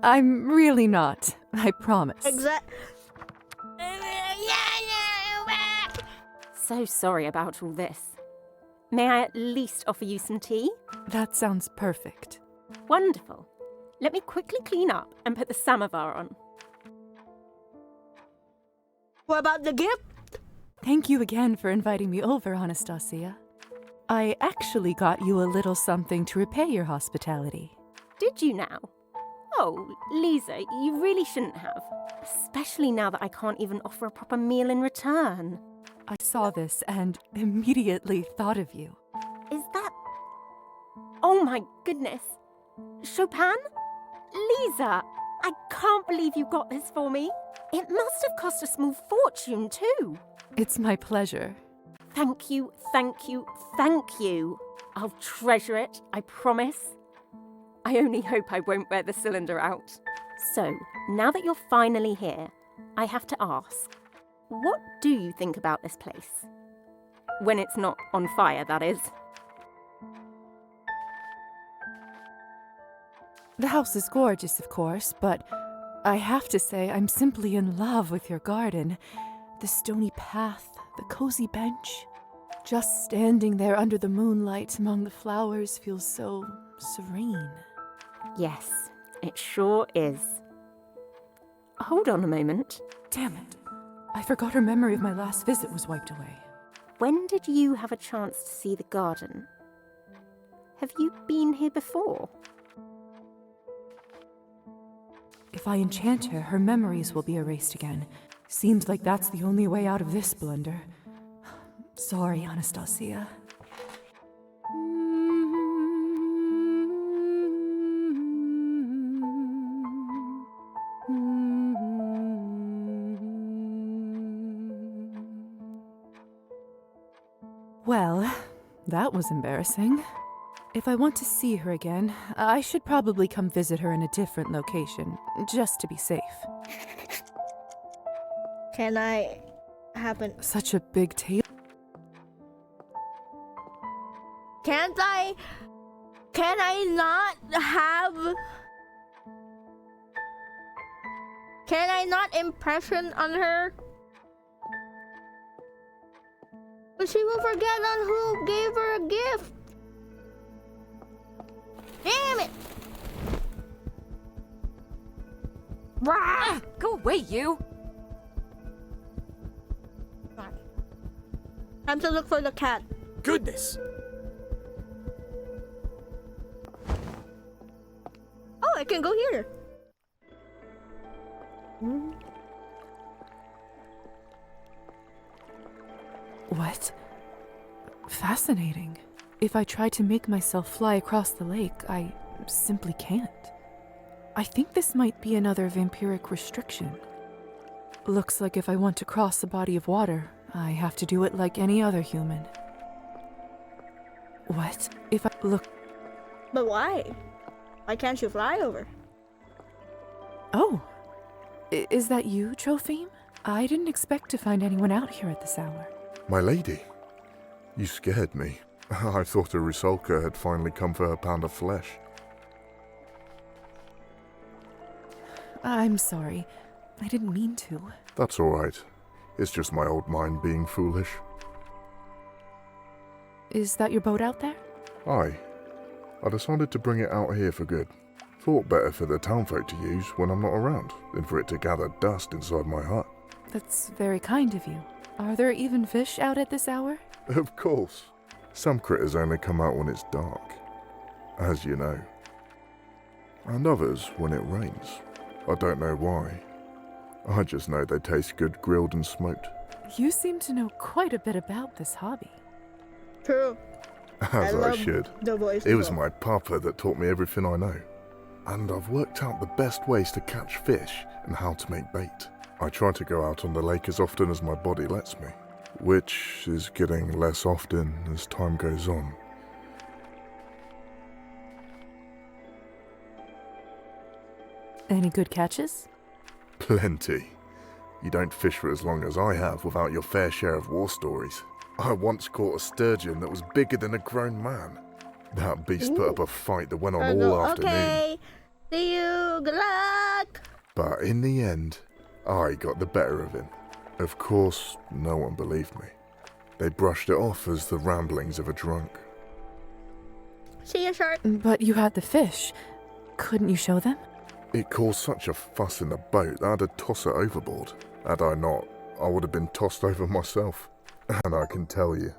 I'm really not, I promise. So sorry about all this. May I at least offer you some tea? That sounds perfect. Wonderful. Let me quickly clean up and put the samovar on. What about the gift? Thank you again for inviting me over, Anastasia. I actually got you a little something to repay your hospitality. Did you now? Oh, Lisa, you really shouldn't have. Especially now that I can't even offer a proper meal in return. I saw this and immediately thought of you. Is that... Oh my goodness. Chopin? Lisa, I can't believe you got this for me. It must have cost a small fortune too. It's my pleasure. Thank you, thank you, thank you. I'll treasure it, I promise. I only hope I won't wear the cylinder out. So, now that you're finally here, I have to ask, what do you think about this place? When it's not on fire, that is. The house is gorgeous, of course, but I have to say I'm simply in love with your garden. The stony path, the cozy bench. Just standing there under the moonlight among the flowers feels so serene. Yes, it sure is. Hold on a moment. Damn it. I forgot her memory of my last visit was wiped away. When did you have a chance to see the garden? Have you been here before? If I enchant her, her memories will be erased again. Seems like that's the only way out of this blunder. Sorry, Anastasia. Well, that was embarrassing. If I want to see her again, I should probably come visit her in a different location, just to be safe. Can I have an... Such a big table. Can I not have... Can I not impression on her? But she will forget on who gave her a gift. Damn it! Ah, go away, you! Time to look for the cat. Goodness! Oh, I can go here. What? Fascinating. If I try to make myself fly across the lake, I simply can't. I think this might be another vampiric restriction. Looks like if I want to cross a body of water, I have to do it like any other human. What? If I look... But why? Why can't you fly over? Oh! Is that you, Trophime? I didn't expect to find anyone out here at this hour. My lady, you scared me. I thought a Rusalka had finally come for her pound of flesh. I'm sorry. I didn't mean to. That's all right. It's just my old mind being foolish. Is that your boat out there? Aye. I decided to bring it out here for good. Thought better for the townfolk to use when I'm not around than for it to gather dust inside my hut. That's very kind of you. Are there even fish out at this hour? Of course. Some critters only come out when it's dark, as you know. And others when it rains. I don't know why. I just know they taste good grilled and smoked. You seem to know quite a bit about this hobby. True. As I love should. the voice It was as well. my papa that taught me everything I know. And I've worked out the best ways to catch fish and how to make bait. I try to go out on the lake as often as my body lets me, which is getting less often as time goes on. Any good catches? Plenty. You don't fish for as long as I have without your fair share of war stories. I once caught a sturgeon that was bigger than a grown man. That beast put up a fight that went on all afternoon. Okay. See you. Good luck. But in the end, I got the better of him. Of course, no one believed me. They brushed it off as the ramblings of a drunk. See you, shark. But you had the fish. Couldn't you show them? It caused such a fuss in the boat that I had to toss it overboard. Had I not, I would have been tossed over myself. And I can tell you,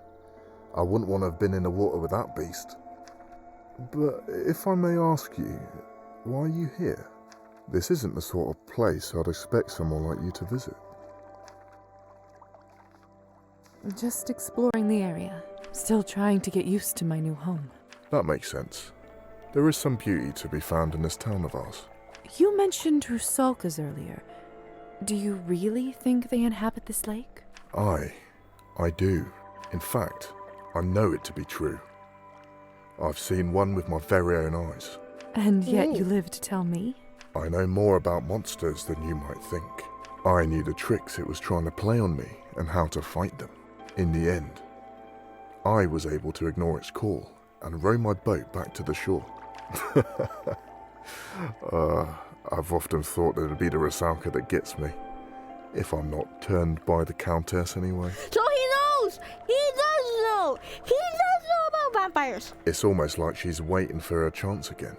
I wouldn't want to have been in the water with that beast. But if I may ask you, why are you here? This isn't the sort of place I'd expect someone like you to visit. Just exploring the area. Still trying to get used to my new home. That makes sense. There is some beauty to be found in this town of ours. You mentioned Rusalkas earlier. Do you really think they inhabit this lake? I do. In fact, I know it to be true. I've seen one with my very own eyes. And yet you live to tell me? I know more about monsters than you might think. I knew the tricks it was trying to play on me and how to fight them. In the end, I was able to ignore its call and row my boat back to the shore. I've often thought that it'd be the Rusalka that gets me. If I'm not turned by the Countess anyway. So he knows! He does know! He does know about vampires! It's almost like she's waiting for her chance again.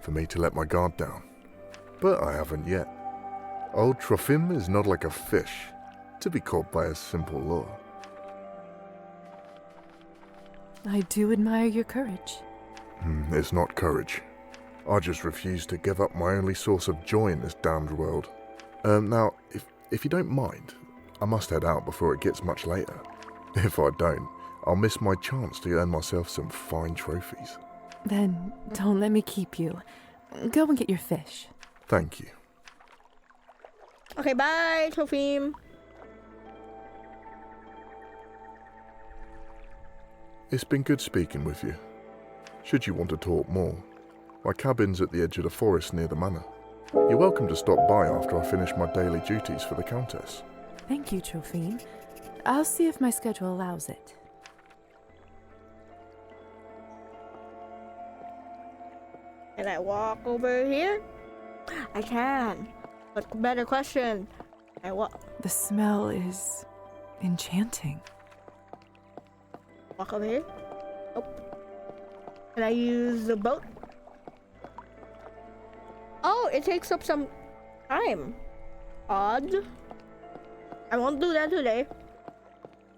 For me to let my guard down. But I haven't yet. Old Trofim is not like a fish, to be caught by a simple lure. I do admire your courage. It's not courage. I just refuse to give up my only source of joy in this damned world. Now, if you don't mind, I must head out before it gets much later. If I don't, I'll miss my chance to earn myself some fine trophies. Then don't let me keep you. Go and get your fish. Thank you. Okay, bye, Trofim. It's been good speaking with you. Should you want to talk more, my cabin's at the edge of the forest near the manor. You're welcome to stop by after I finish my daily duties for the Countess. Thank you, Trofim. I'll see if my schedule allows it. Can I walk over here? I can. But better question. I walk The smell is enchanting. over here? Oh. Can I use the boat? Oh, it takes up some time. Odd. I won't do that today.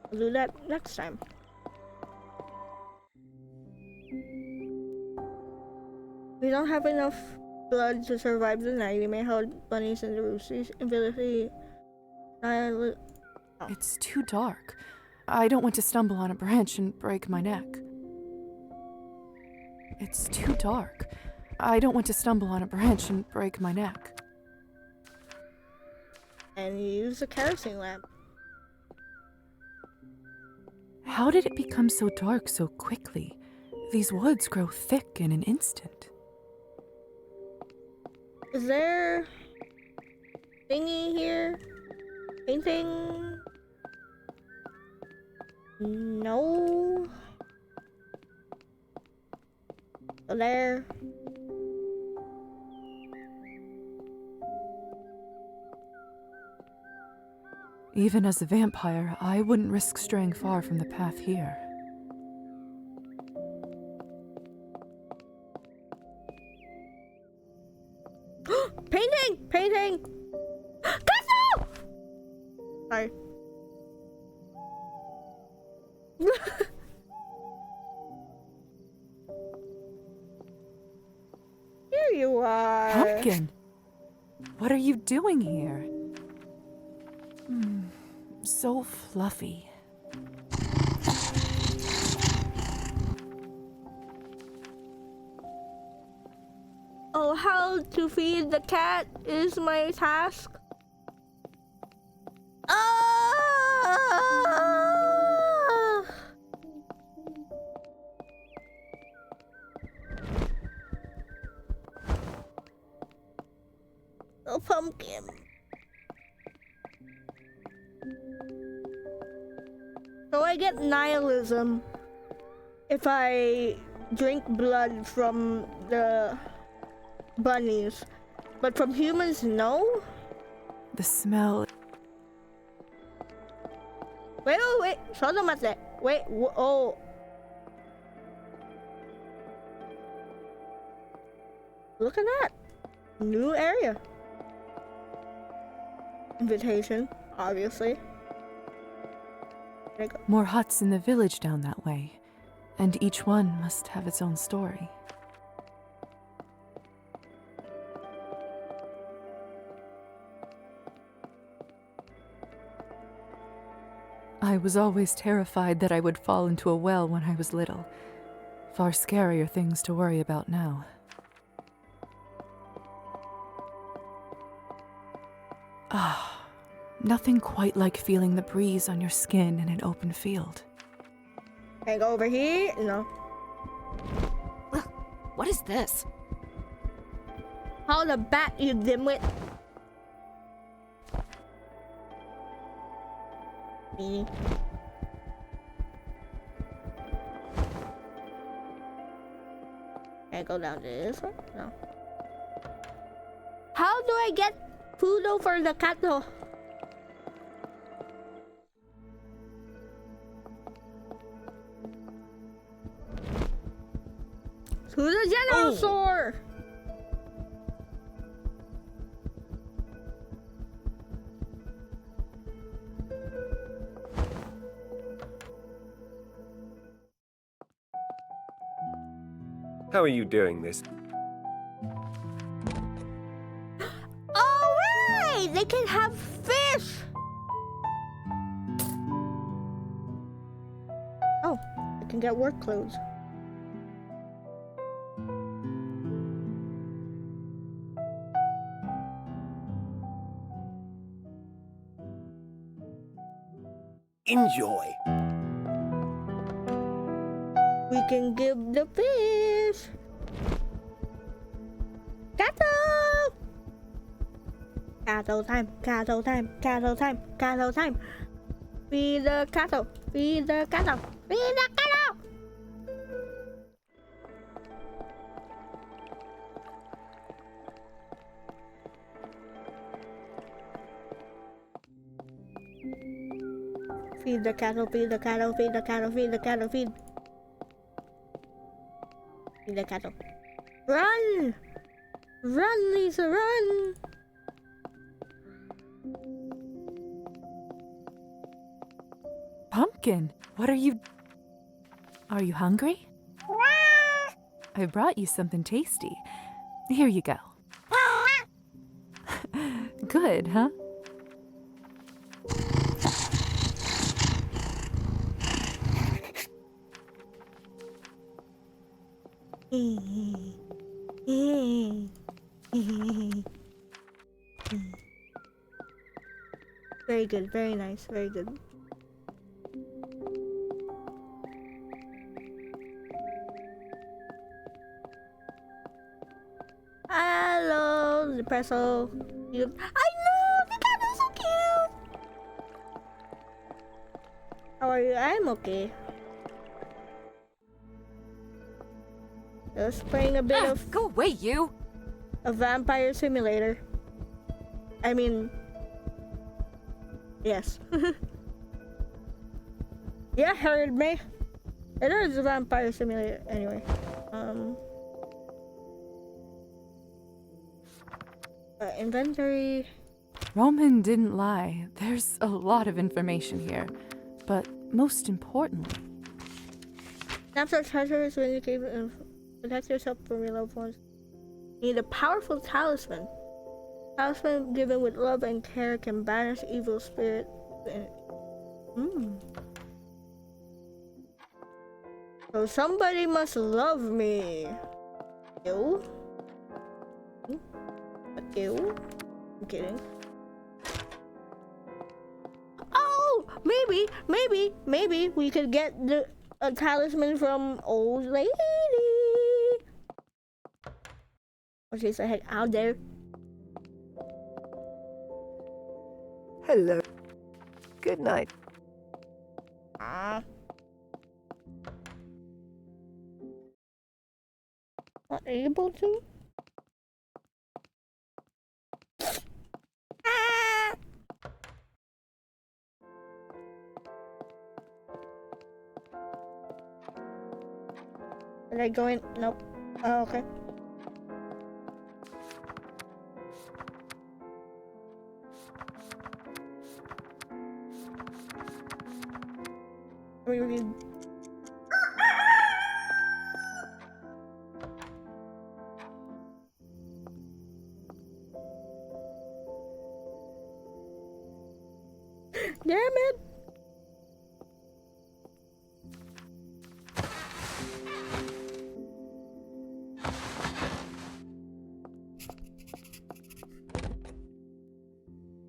I'll do that next time. We don't have enough blood to survive the night. We may hold bunnies and the roosters ability. It's too dark. I don't want to stumble on a branch and break my neck. It's too dark. I don't want to stumble on a branch and break my neck. And use a kerosene lamp. How did it become so dark so quickly? These woods grow thick in an instant. Is there thingy here? Painting? No. There. Even as a vampire, I wouldn't risk straying far from the path here. Painting! Painting! Castle! Sorry. Pumpkin, what are you doing here? So fluffy. Oh, how to feed the cat is my task. Ah! Oh, pumpkin. So I get nihilism if I drink blood from the bunnies, but from humans, no? The smell. Wait. Sodomate. Wait, oh. Look at that. New area. Invitation, obviously. There you go. More huts in the village down that way, and each one must have its own story. I was always terrified that I would fall into a well when I was little. Far scarier things to worry about now. Nothing quite like feeling the breeze on your skin in an open field. Can I go over here? No. What is this? How the bat, you dimwit? Me. Can I go down to this one? No. How do I get food for the cat though? To the general store! How are you doing this? Alright! They can have fish! Oh, I can get work clothes. Enjoy. We can give the fish. Cattle! Cattle time, cattle time, cattle time, cattle time. Feed the cattle, feed the cattle, feed the cattle! Feed the cattle, feed the cattle, feed the cattle, feed the cattle, feed. Feed the cattle. Run! Run, Lisa, run! Pumpkin, what are you... Are you hungry? I brought you something tasty. Here you go. Good, huh? Very good, very nice, very good. Hello, Depresso. I know, the cat is so cute. How are you? I'm okay. Just playing a bit of Go away, you! a Vampire Simulator. I mean, yes. Yeah, heard me. It is a Vampire Simulator. Anyway, inventory. Roman didn't lie. There's a lot of information here. But most importantly... Snapshot treasures when you came and protect yourself from your loved ones. Need a powerful talisman. Talisman given with love and care can banish evil spirit. So somebody must love me. Ew. Ew. I'm kidding. Oh, maybe we could get a talisman from old lady. Oh, she's a heck out there. Hello. Good night. Not able to? Are they going? Nope. Oh, okay. Let me read. Damn it!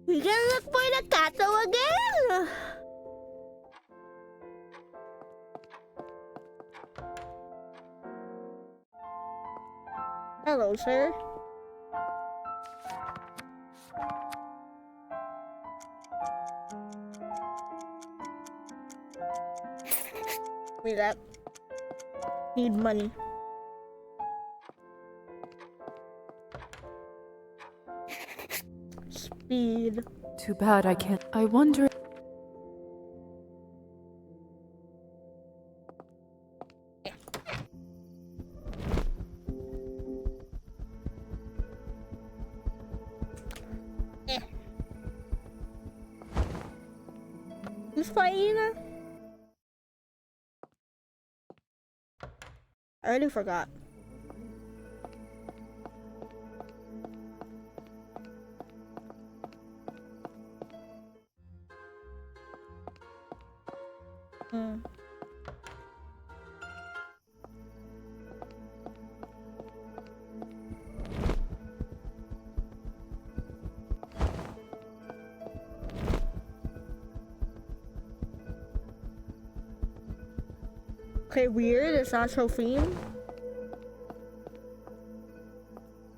We gotta look for the Kato again! Hello, sir. Me that. Need money. Speed. Too bad I can't. I wonder. Who's Faina? I already forgot. Okay, weird. It's not so theme.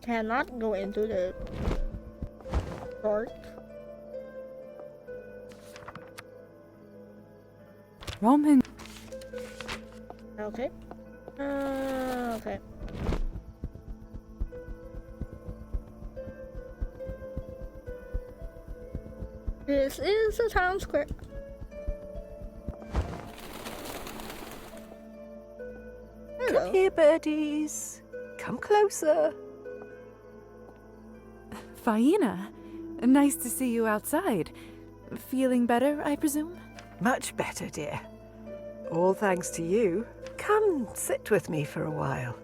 Cannot go into the dark. Roman. Okay. Okay. This is the town square. Hello. Come here, birdies. Come closer. Faina, nice to see you outside. Feeling better, I presume? Much better, dear. All thanks to you. Come sit with me for a while.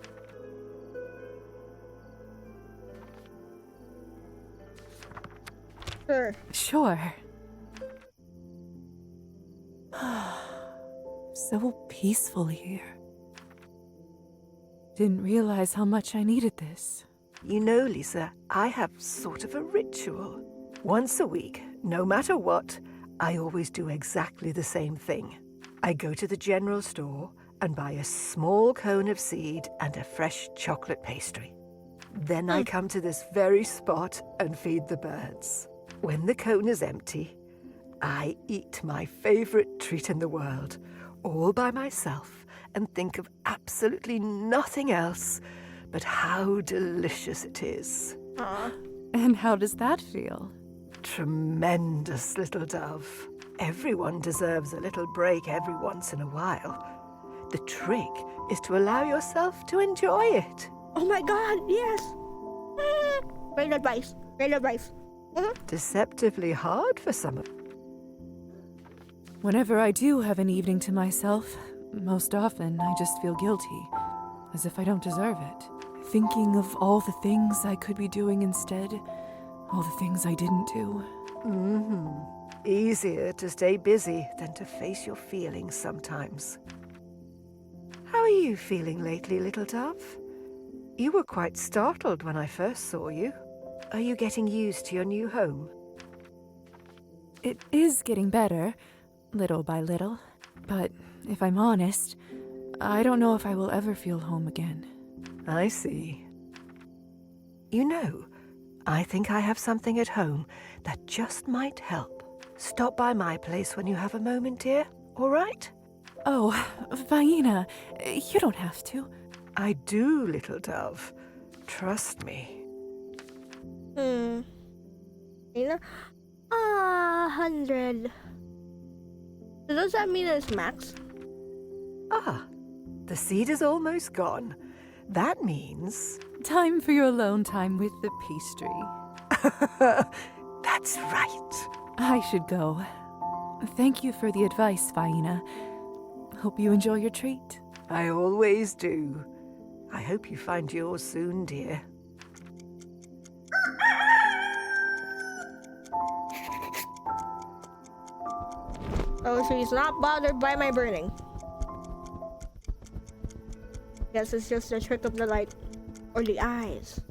Sure. Sure. So peaceful here. Didn't realize how much I needed this. You know, Lisa, I have sort of a ritual. Once a week, no matter what, I always do exactly the same thing. I go to the general store and buy a small cone of seed and a fresh chocolate pastry. Then I come to this very spot and feed the birds. When the cone is empty, I eat my favorite treat in the world, all by myself, and think of absolutely nothing else but how delicious it is. And how does that feel? Tremendous, little dove. Everyone deserves a little break every once in a while. The trick is to allow yourself to enjoy it. Oh my god, yes! Great advice. Great advice. Deceptively hard for some of. Whenever I do have an evening to myself, most often I just feel guilty, as if I don't deserve it. thinking of all the things I could be doing instead, all the things I didn't do. Easier to stay busy than to face your feelings sometimes. How are you feeling lately, little dove? You were quite startled when I first saw you. Are you getting used to your new home? It is getting better, little by little. But if I'm honest, I don't know if I will ever feel home again. I see. You know, I think I have something at home that just might help. Stop by my place when you have a moment, dear, all right? Oh, Vaina, you don't have to. I do, little dove. Trust me. You know, 100. So does that mean it's max? Ah, the seed is almost gone. That means... Time for your alone time with the peace tree. That's right. I should go. Thank you for the advice, Vaina. Hope you enjoy your treat. I always do. I hope you find yours soon, dear. Oh, so he's not bothered by my burning. Guess it's just a trick of the light. Or the eyes.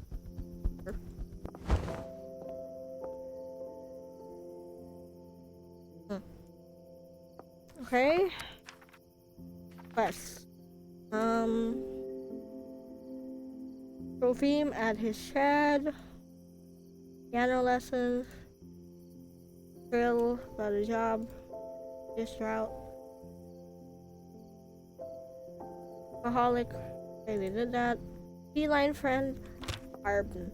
Okay. Quest. Trophy at his shed. Piano lessons. Drill. Got a job. This route. Alcoholic. Maybe did that. Feline friend. Arbin.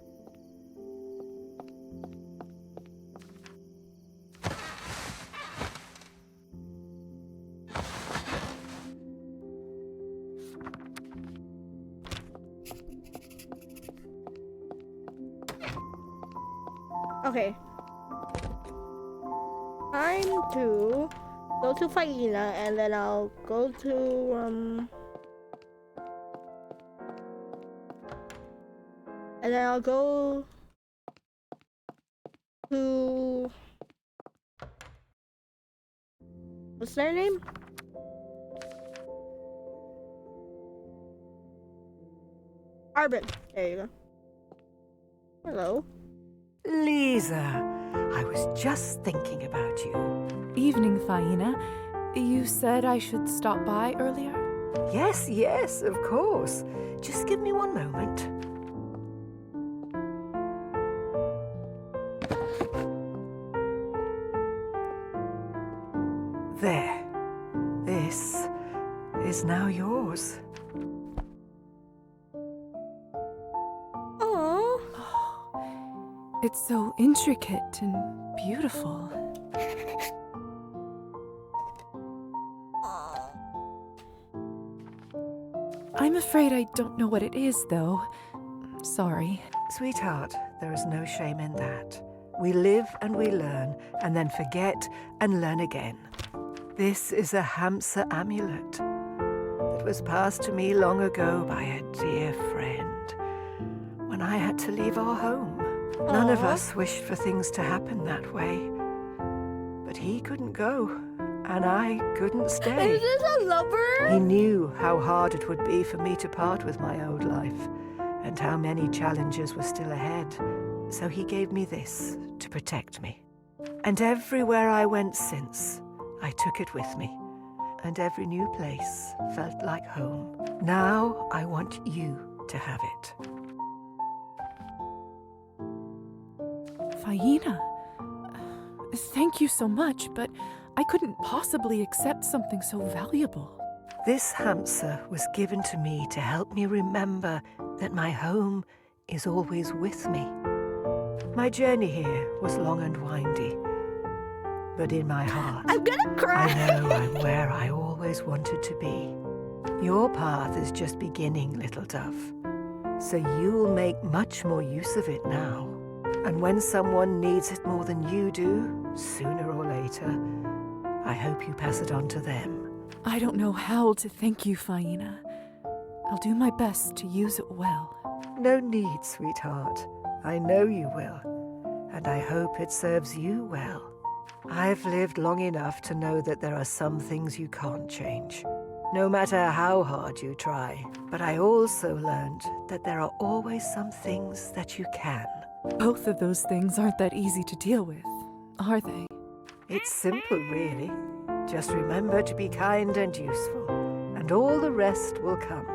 Okay. Time to go to Faina and then I'll go to and then I'll go to what's their name? Arbin. There you go. Hello. Lisa, I was just thinking about you. Evening, Faina. You said I should stop by earlier? Yes, of course. Just give me one moment. There. This is now yours. It's so intricate and beautiful. I'm afraid I don't know what it is, though. Sorry. Sweetheart, there is no shame in that. We live and we learn, and then forget and learn again. This is a Hamsa amulet. It was passed to me long ago by a dear friend when I had to leave our home. None of us wished for things to happen that way. But he couldn't go, and I couldn't stay. Is this a lover? He knew how hard it would be for me to part with my old life, and how many challenges were still ahead. So he gave me this to protect me. And everywhere I went since, I took it with me. And every new place felt like home. Now I want you to have it. Faina, thank you so much, but I couldn't possibly accept something so valuable. This Hamsa was given to me to help me remember that my home is always with me. My journey here was long and windy, but in my heart, I'm gonna cry. I know I'm where I always wanted to be. Your path is just beginning, little dove, so you'll make much more use of it now. And when someone needs it more than you do, sooner or later, I hope you pass it on to them. I don't know how to thank you, Faina. I'll do my best to use it well. No need, sweetheart. I know you will, and I hope it serves you well. I've lived long enough to know that there are some things you can't change, no matter how hard you try. But I also learned that there are always some things that you can. Both of those things aren't that easy to deal with, are they? It's simple, really. Just remember to be kind and useful, and all the rest will come.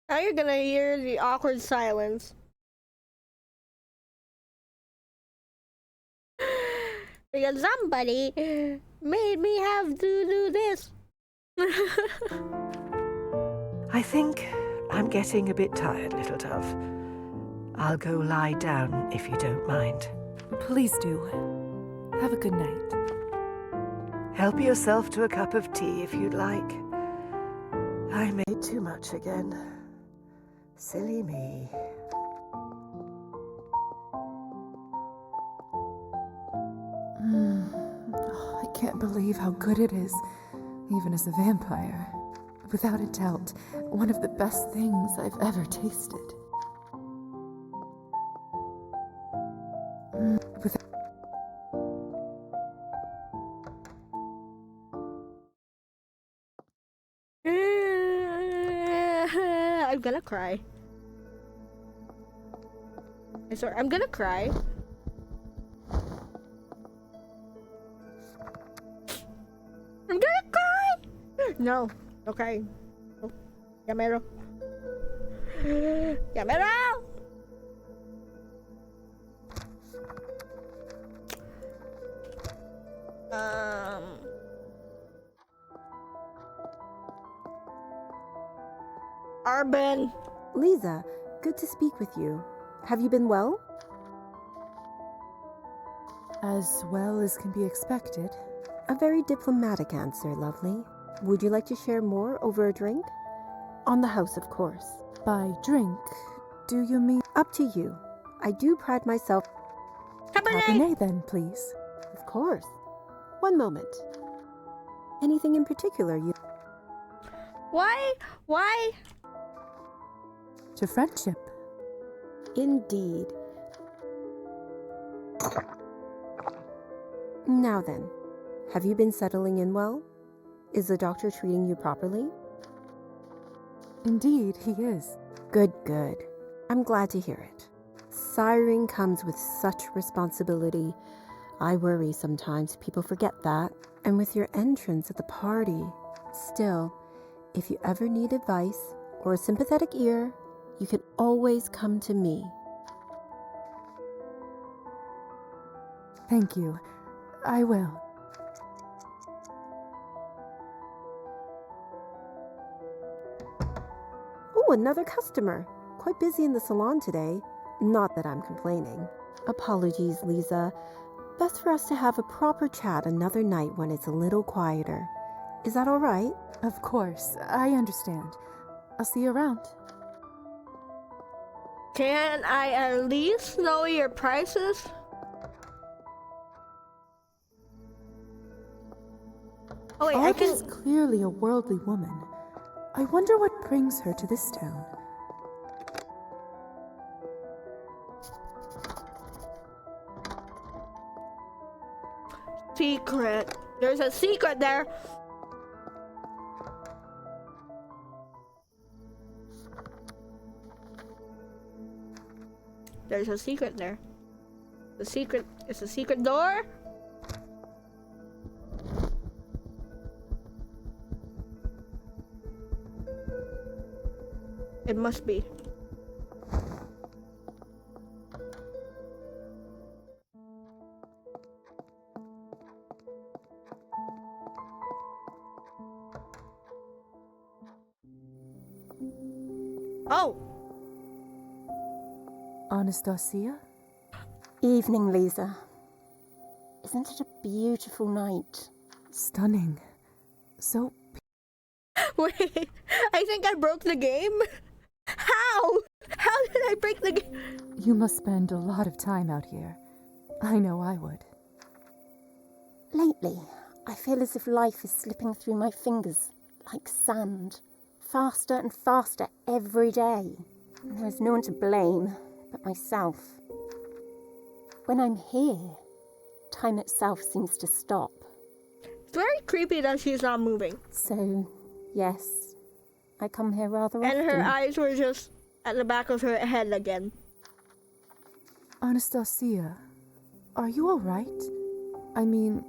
Now you're gonna hear the awkward silence. Because somebody made me have to do this. I think I'm getting a bit tired, little dove. I'll go lie down if you don't mind. Please do. Have a good night. Help yourself to a cup of tea if you'd like. I made too much again. Silly me. I can't believe how good it is, even as a vampire. Without a doubt, one of the best things I've ever tasted. I'm gonna cry. I'm sorry, I'm gonna cry. I'm gonna cry! No, okay. Oh, Yamero. Yamero! Arben. Lisa, good to speak with you. Have you been well? As well as can be expected. A very diplomatic answer, lovely. Would you like to share more over a drink? On the house, of course. By drink, do you mean? Up to you. I do pride myself. Cabernet, then, please. Of course. One moment. Anything in particular you... Why? To friendship. Indeed. Now then, have you been settling in well? Is the doctor treating you properly? Indeed, he is. Good. I'm glad to hear it. Siring comes with such responsibility. I worry sometimes people forget that. And with your entrance at the party, still, if you ever need advice or a sympathetic ear, you can always come to me. Thank you. I will. Oh, another customer. Quite busy in the salon today. Not that I'm complaining. Apologies, Lisa. Best for us to have a proper chat another night when it's a little quieter. Is that all right? Of course. I understand. I'll see you around. Can I at least know your prices? Oh wait, I can... is clearly a worldly woman. I wonder what brings her to this town. Secret. There's a secret there. There's a secret there. The secret is a secret door. It must be. Oh! Anastasia? Evening, Lisa. Isn't it a beautiful night? Stunning. So... Wait, I think I broke the game. How? How did I break the game? You must spend a lot of time out here. I know I would. Lately, I feel as if life is slipping through my fingers like sand, faster and faster every day. And there is no one to blame but myself. When I'm here, time itself seems to stop. It's very creepy that she's not moving. So, yes, I come here rather often. And her eyes were just at the back of her head again. Anastasia, are you all right? I mean,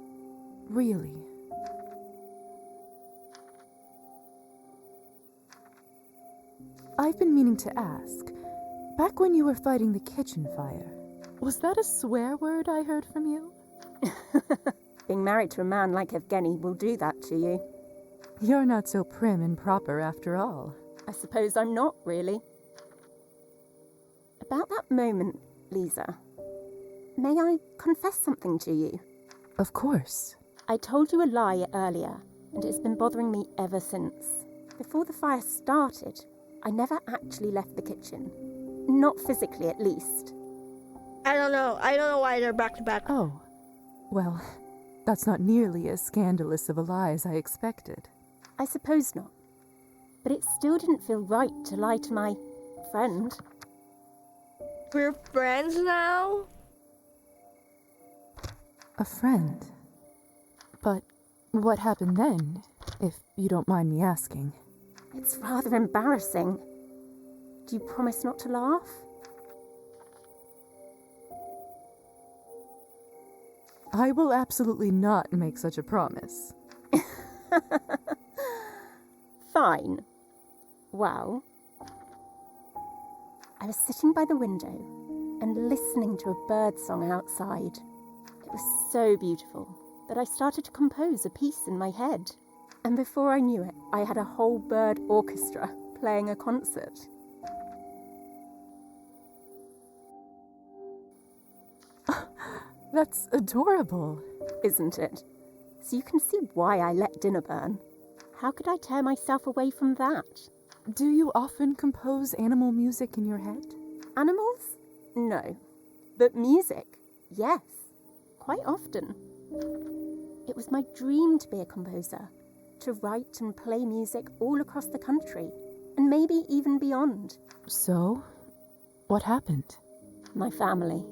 really? I've been meaning to ask, back when you were fighting the kitchen fire, was that a swear word I heard from you? Being married to a man like Evgeny will do that to you. You're not so prim and proper after all. I suppose I'm not, really. About that moment, Lisa, may I confess something to you? Of course. I told you a lie earlier, and it's been bothering me ever since. Before the fire started, I never actually left the kitchen. Not physically, at least. I don't know why they're back to back. Oh, well, that's not nearly as scandalous of a lie as I expected. I suppose not. But it still didn't feel right to lie to my friend. We're friends now? A friend? But what happened then, if you don't mind me asking? It's rather embarrassing. Do you promise not to laugh? I will absolutely not make such a promise. Fine. Well, I was sitting by the window and listening to a bird song outside. It was so beautiful that I started to compose a piece in my head. And before I knew it, I had a whole bird orchestra playing a concert. That's adorable. Isn't it? So you can see why I let dinner burn. How could I tear myself away from that? Do you often compose animal music in your head? Animals? No. But music? Yes. Quite often. It was my dream to be a composer, to write and play music all across the country, and maybe even beyond. So, what happened? My family.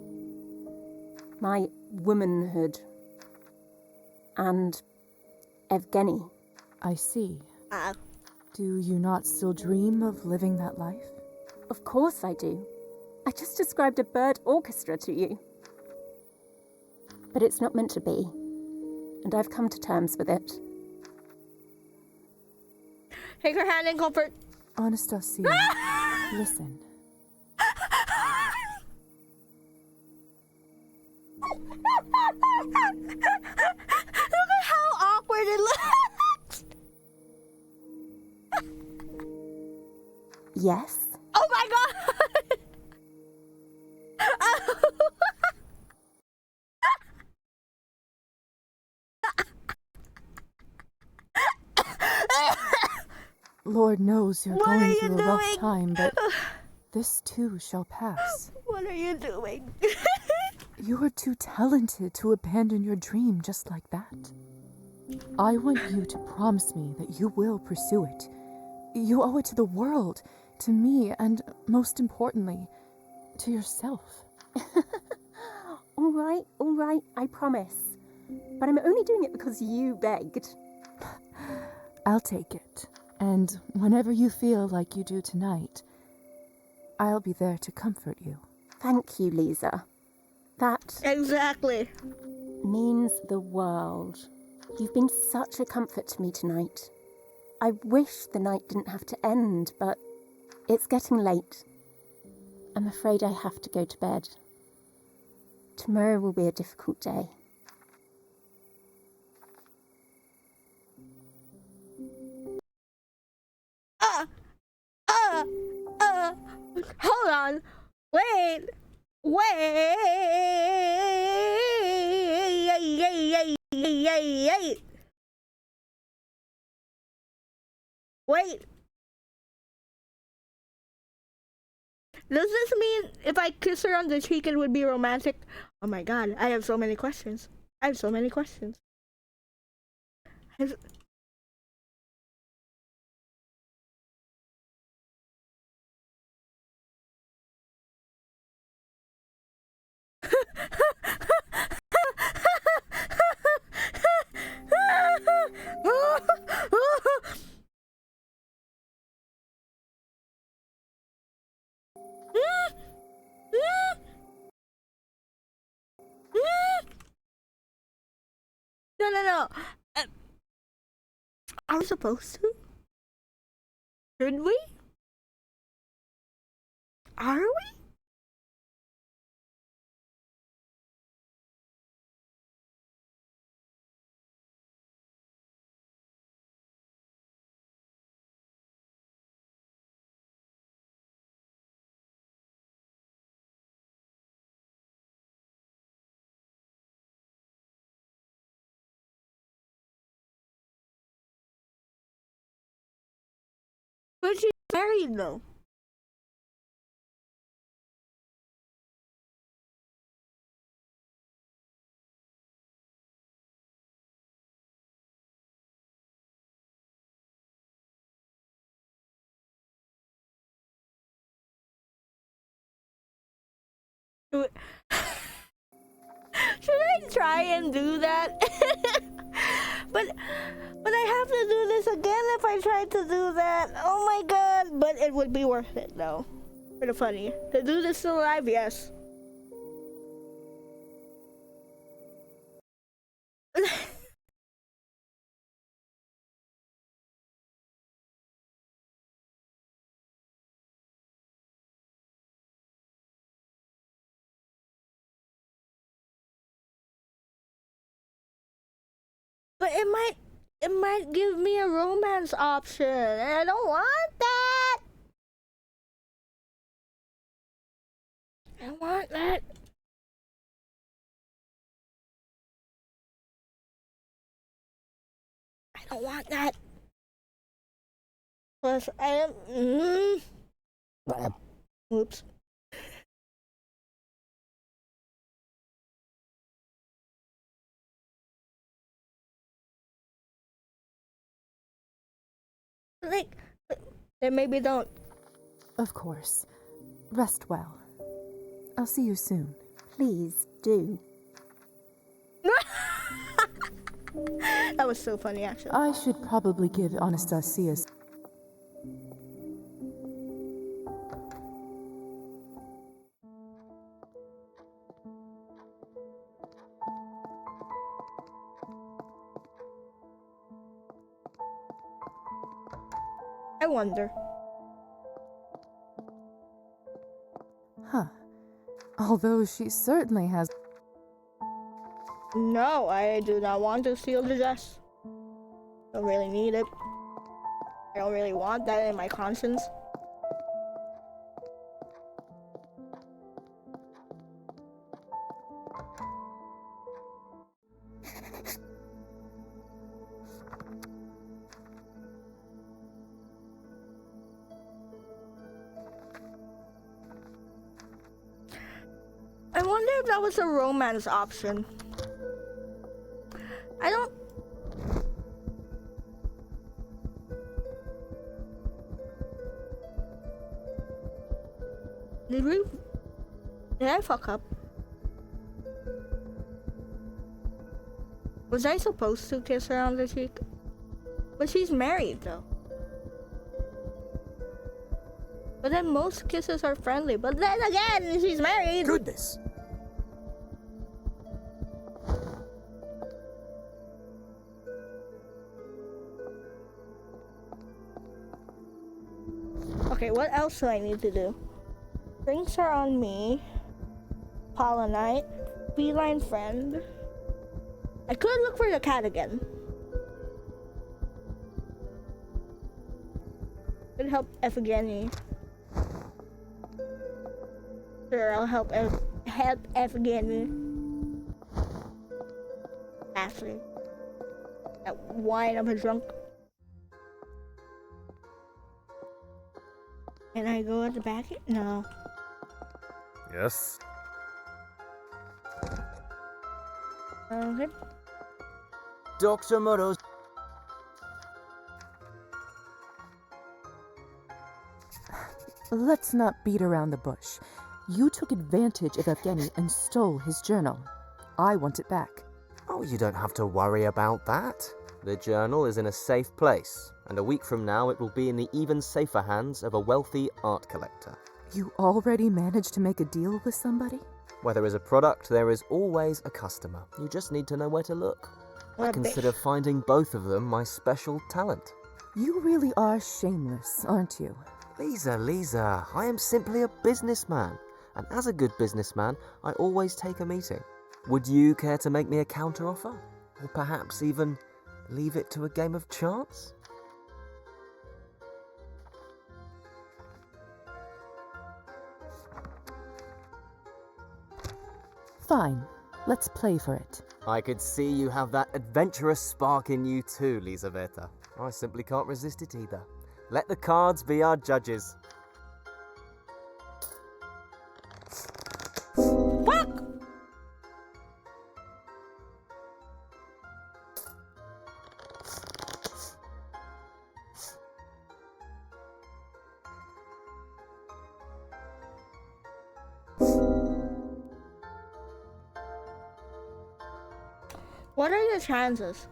My womanhood. And Evgeny. I see. Do you not still dream of living that life? Of course I do. I just described a bird orchestra to you. But it's not meant to be. And I've come to terms with it. Take her hand in comfort. Anastasia, listen. Look at how awkward it looks. Yes? Oh my god! Lord knows you're What going are you through a rough doing? time, but this too shall pass. What are you doing? You are too talented to abandon your dream just like that. I want you to promise me that you will pursue it. You owe it to the world, to me, and most importantly, to yourself. All right, I promise. But I'm only doing it because you begged. I'll take it. And whenever you feel like you do tonight, I'll be there to comfort you. Thank you, Lisa. That Exactly. means the world. You've been such a comfort to me tonight. I wish the night didn't have to end, but it's getting late. I'm afraid I have to go to bed. Tomorrow will be a difficult day. Hold on. Wait. Wait. Does this mean if I kiss her on the cheek it would be romantic? Oh my god, I have so many questions. No. Are we supposed to? Should we? Are we? But she's married though. Should I try and do that? but I have to do this again if I try to do that. Oh my god! But it would be worth it though. For the funny. To do this still live, yes. But it might give me a romance option, and I don't want that. I want that. I don't want that. Plus, I am. Oops. Like, then maybe don't. Of course. Rest well. I'll see you soon. Please do. That was so funny, actually. I should probably give Anastasia. I wonder. Huh. Although she certainly has. No, I do not want to steal the dress. Don't really need it. I don't really want that in my conscience. I wonder if that was a romance option. I don't. Did I fuck up? Was I supposed to kiss her on the cheek? But she's married though. But then most kisses are friendly. But then again, she's married. Goodness. Okay, what else do I need to do? Drinks are on me. Pollinite. Feline friend. I could look for the cat again. Could help Evgeny. Sure, I'll help Evgeny. Ashley. That wine of a drunk. Can I go at the back? No. Yes. Okay. Dr. Murrows. Let's not beat around the bush. You took advantage of Evgeny and stole his journal. I want it back. Oh, you don't have to worry about that. The journal is in a safe place, and a week from now it will be in the even safer hands of a wealthy art collector. You already managed to make a deal with somebody? Where there is a product, there is always a customer. You just need to know where to look. I consider finding both of them my special talent. You really are shameless, aren't you? Lisa, I am simply a businessman. And as a good businessman, I always take a meeting. Would you care to make me a counteroffer? Or perhaps even leave it to a game of chance? Fine. Let's play for it. I could see you have that adventurous spark in you too, Lisaveta. I simply can't resist it either. Let the cards be our judges. Fuck! What are the chances?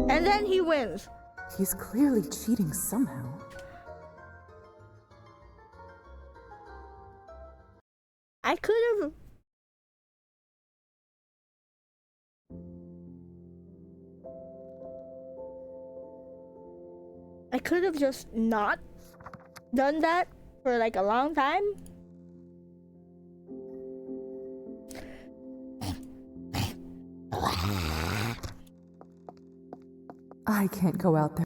And then he wins. He's clearly cheating somehow. I could have. I could have just not done that for like a long time. I can't go out there.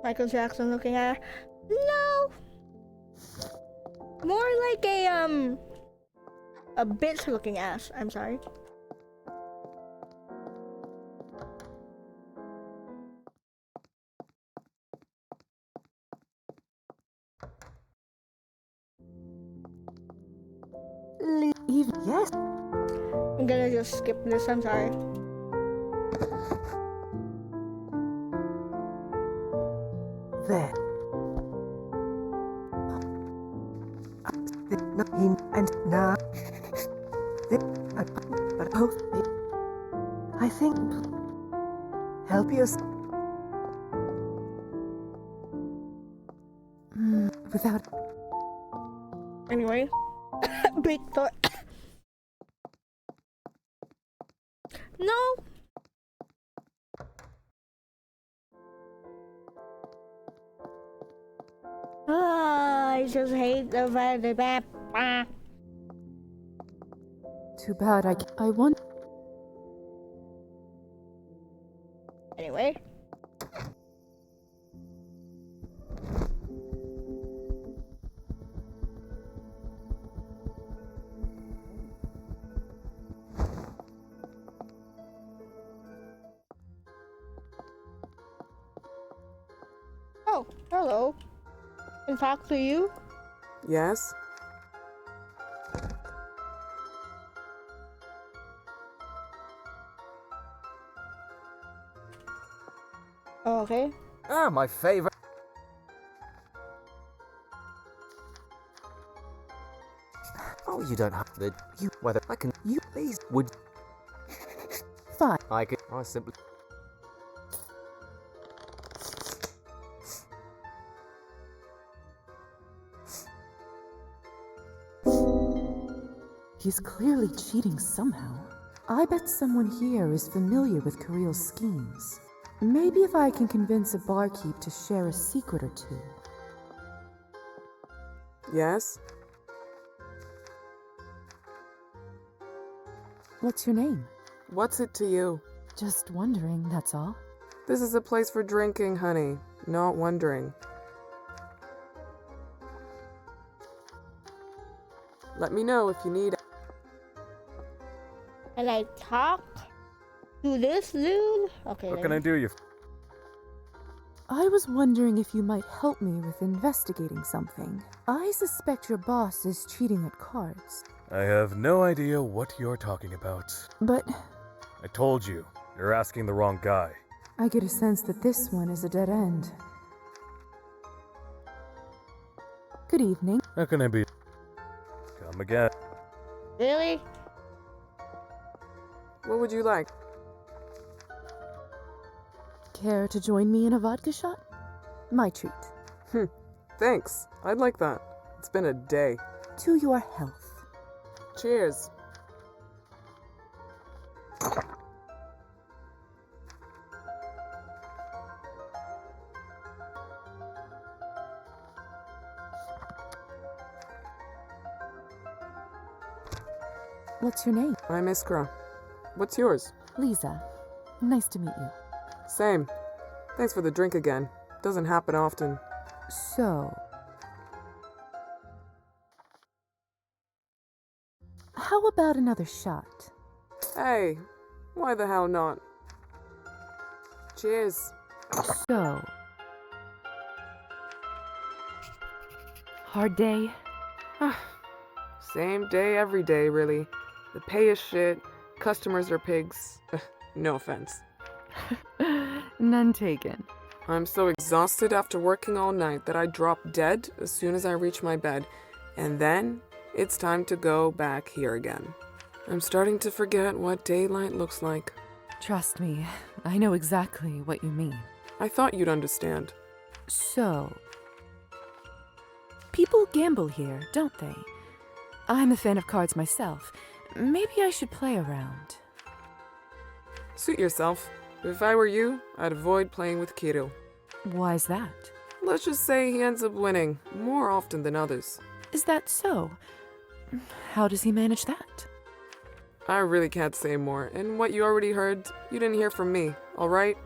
Michael Jackson looking at her. No. More like a bitch looking ass. I'm sorry. Even yes. I'm gonna just skip this. I'm sorry. There. And now. But both. I think. Help yourself. Without. Anyway. Big thought. No. I just hate the vibe. Too bad I want. Anyway. Oh, hello. Can talk to you? Yes? Oh, okay. Ah, my favorite. Oh, you don't have the. You. Whether I can. You please. Would. Fine. I could. I simply. He's clearly cheating somehow. I bet someone here is familiar with Kirill's schemes. Maybe if I can convince a barkeep to share a secret or two. Yes? What's your name? What's it to you? Just wondering, that's all. This is a place for drinking, honey, not wondering. Let me know if you need. Can I talk to this dude? Okay. What can I do you? I was wondering if you might help me with investigating something. I suspect your boss is cheating at cards. I have no idea what you're talking about. But I told you, you're asking the wrong guy. I get a sense that this one is a dead end. Good evening. How can I be? Come again. Really? What would you like? Care to join me in a vodka shot? My treat. Thanks. I'd like that. It's been a day. To your health. Cheers. What's your name? I'm Iskra. What's yours? Lisa. Nice to meet you. Same. Thanks for the drink again. Doesn't happen often. So... how about another shot? Hey, why the hell not? Cheers. So... hard day? Same day every day, really. The pay is shit, customers are pigs. No offense. None taken. I'm so exhausted after working all night that I drop dead as soon as I reach my bed, and then it's time to go back here again. I'm starting to forget what daylight looks like. Trust me, I know exactly what you mean. I thought you'd understand. So... people gamble here, don't they? I'm a fan of cards myself. Maybe I should play around. Suit yourself. If I were you, I'd avoid playing with Kirill. Why's that? Let's just say he ends up winning, more often than others. Is that so? How does he manage that? I really can't say more, and what you already heard, you didn't hear from me, alright?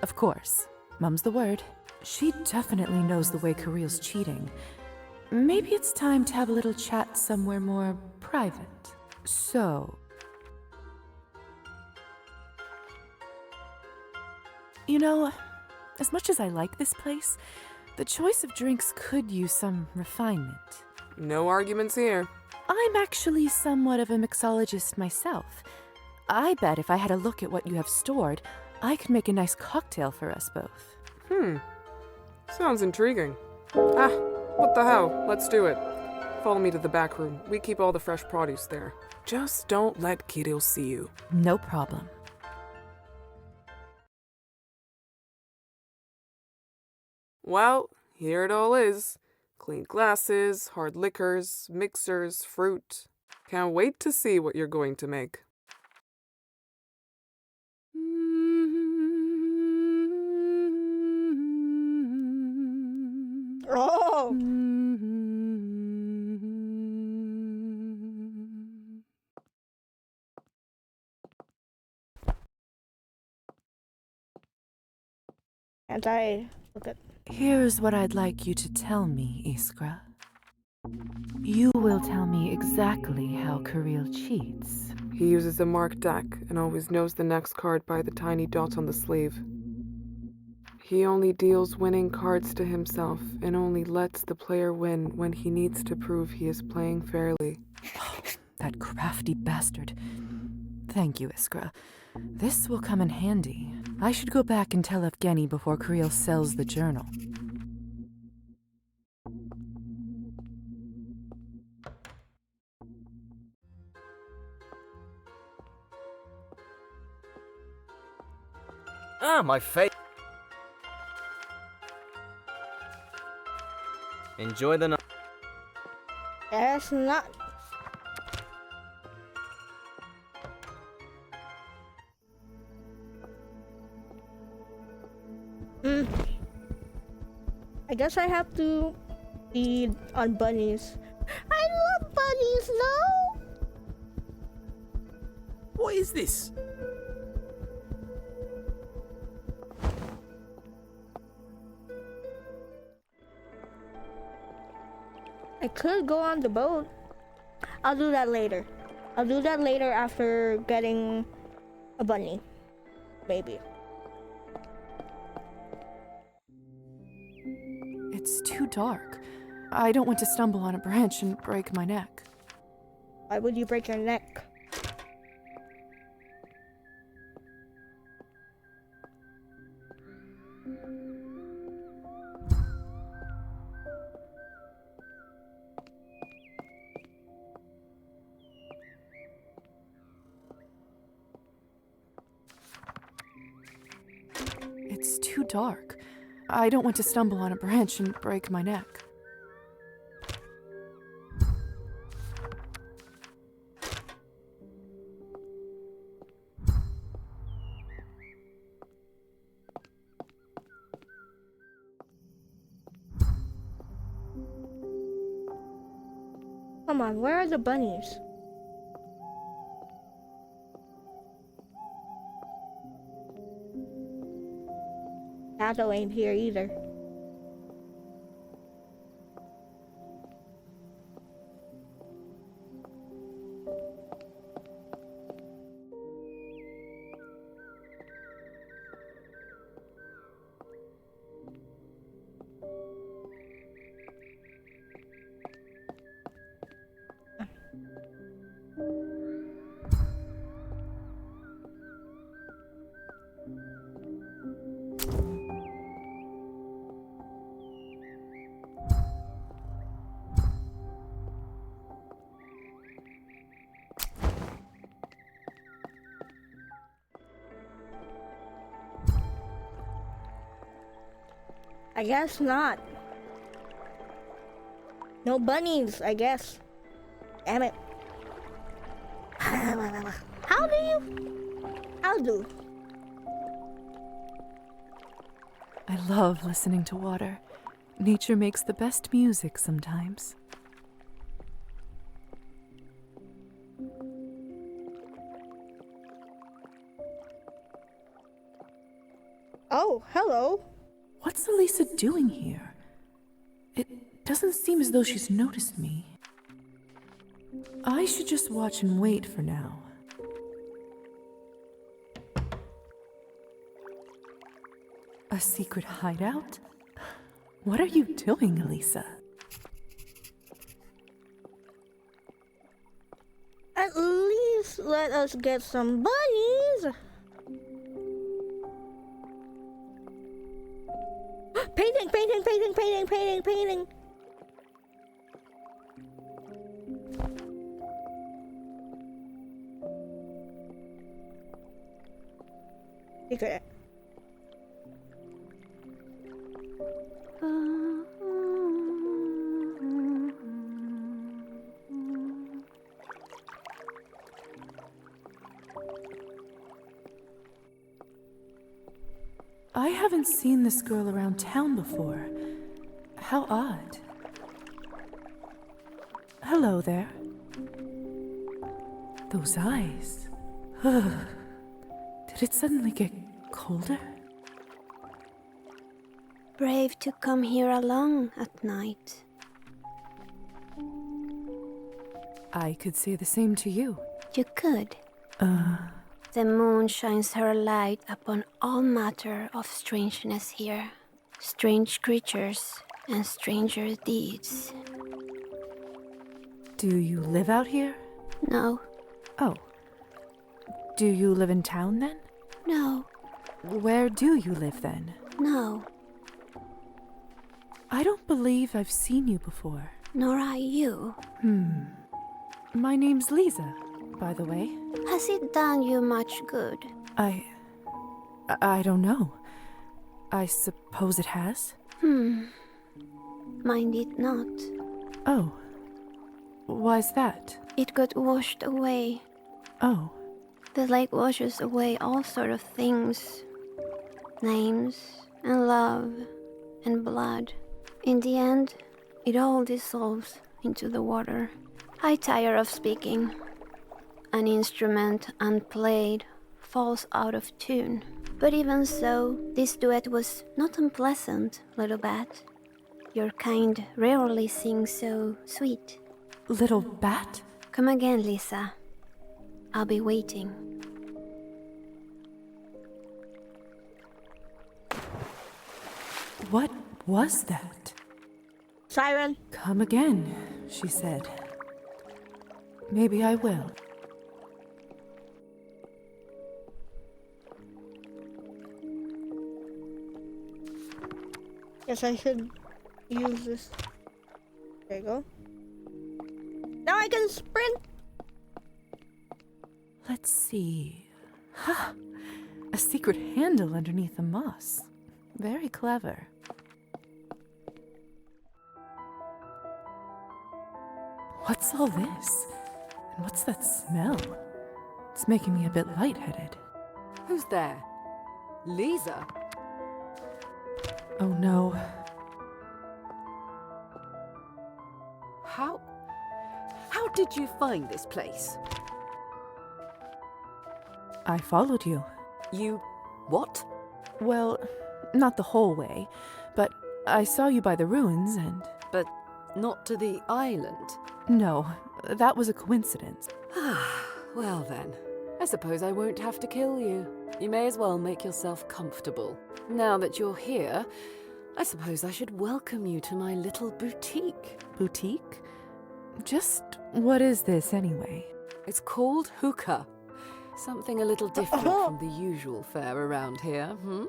Of course. Mum's the word. She definitely knows the way Kirill's cheating. Maybe it's time to have a little chat somewhere more private. So... you know, as much as I like this place, the choice of drinks could use some refinement. No arguments here. I'm actually somewhat of a mixologist myself. I bet if I had a look at what you have stored, I could make a nice cocktail for us both. Sounds intriguing. What the hell? Let's do it. Follow me to the back room. We keep all the fresh produce there. Just don't let Kirill see you. No problem. Well, here it all is. Clean glasses, hard liquors, mixers, fruit. Can't wait to see what you're going to make. Oh! And I look at... Here's what I'd like you to tell me, Iskra. You will tell me exactly how Kirill cheats. He uses a marked deck and always knows the next card by the tiny dot on the sleeve. He only deals winning cards to himself and only lets the player win when he needs to prove he is playing fairly. That crafty bastard. Thank you, Iskra. This will come in handy. I should go back and tell Evgeny before Kirill sells the journal. My face. Enjoy the night. That's not... I guess I have to feed on bunnies. I love bunnies, no? What is this? I could go on the boat. I'll do that later. I'll do that later after getting a bunny. Maybe. It's too dark. I don't want to stumble on a branch and break my neck. Why would you break your neck? too dark. I don't want to stumble on a branch and break my neck. Come on, where are the bunnies? Shadow ain't here either. I guess not. No bunnies, I guess. Damn it. How do? I love listening to water. Nature makes the best music sometimes. Oh, hello. What's Elisa doing here? It doesn't seem as though she's noticed me. I should just watch and wait for now. A secret hideout? What are you doing, Elisa? At least let us get some bunnies. Painting. Secret. I haven't seen this girl around town before. How odd. Hello there. Those eyes. Did it suddenly get colder? Brave to come here alone at night. I could say the same to you. You could. The moon shines her light upon all matter of strangeness here. Strange creatures and stranger deeds. Do you live out here? No. Oh. Do you live in town then? No. Where do you live then? No. I don't believe I've seen you before. Nor I you. My name's Lisa, by the way. Has it done you much good? I don't know. I suppose it has. Mine did not. Oh. Why's that? It got washed away. Oh. The lake washes away all sort of things. Names and love and blood. In the end, it all dissolves into the water. I tire of speaking. An instrument unplayed falls out of tune. But even so, this duet was not unpleasant, little bat. Your kind rarely sing so sweet. Little bat? Come again, Lisa. I'll be waiting. What was that? Siren. Come again, she said. Maybe I will. Yes, I should use this. There you go. Now I can sprint. Let's see. A secret handle underneath the moss. Very clever. What's all this? And what's that smell? It's making me a bit lightheaded. Who's there? Lisa? Oh no. How did you find this place? I followed you. You what? Well, not the whole way, but I saw you by the ruins and... But not to the island? No, that was a coincidence. Well then, I suppose I won't have to kill you. You may as well make yourself comfortable. Now that you're here, I suppose I should welcome you to my little boutique. Boutique? Just what is this anyway? It's called hookah. Something a little different from the usual fare around here, hmm?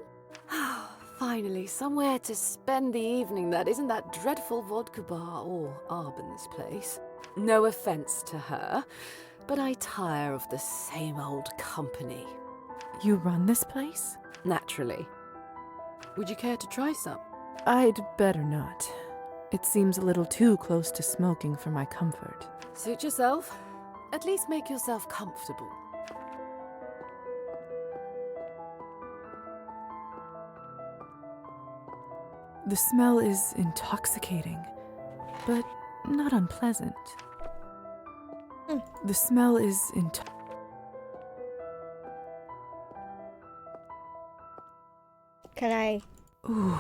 Finally, somewhere to spend the evening that isn't that dreadful vodka bar or Arbon's place. No offense to her, but I tire of the same old company. You run this place? Naturally. Would you care to try some? I'd better not. It seems a little too close to smoking for my comfort. Suit yourself. At least make yourself comfortable. The smell is intoxicating, but not unpleasant. The smell is Can I? Ooh,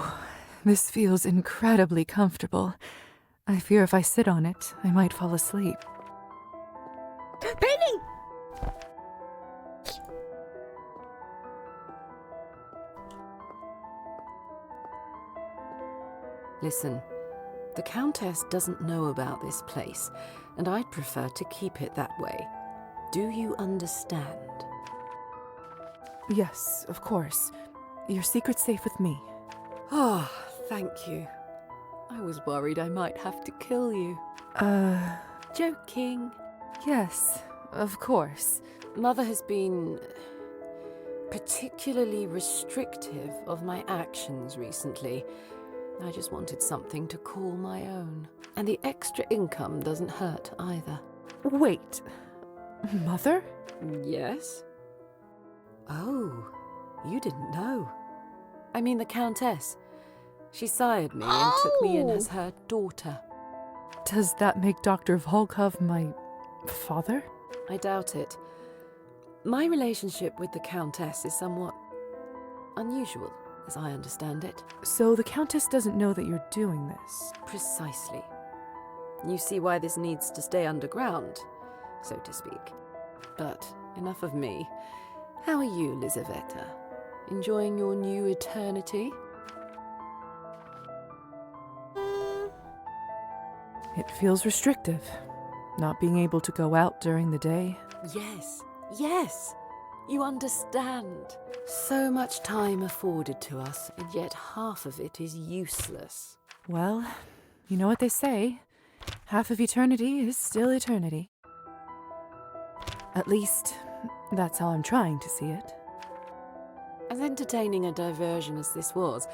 this feels incredibly comfortable. I fear if I sit on it, I might fall asleep. Painting! Listen, the Countess doesn't know about this place, and I'd prefer to keep it that way. Do you understand? Yes, of course. Your secret's safe with me. Ah, thank you. I was worried I might have to kill you. Joking. Yes, of course. Mother has been particularly restrictive of my actions recently. I just wanted something to call my own. And the extra income doesn't hurt either. Wait. Mother? Yes? Oh, you didn't know. I mean the Countess. She sired me and took me in as her daughter. Does that make Dr. Volkov my father? I doubt it. My relationship with the Countess is somewhat unusual, as I understand it. So the Countess doesn't know that you're doing this? Precisely. You see why this needs to stay underground, so to speak. But enough of me. How are you, Lizaveta? Enjoying your new eternity? It feels restrictive, not being able to go out during the day. Yes, yes, you understand. So much time afforded to us, and yet half of it is useless. Well, you know what they say. Half of eternity is still eternity. At least, that's how I'm trying to see it. As entertaining a diversion as this was,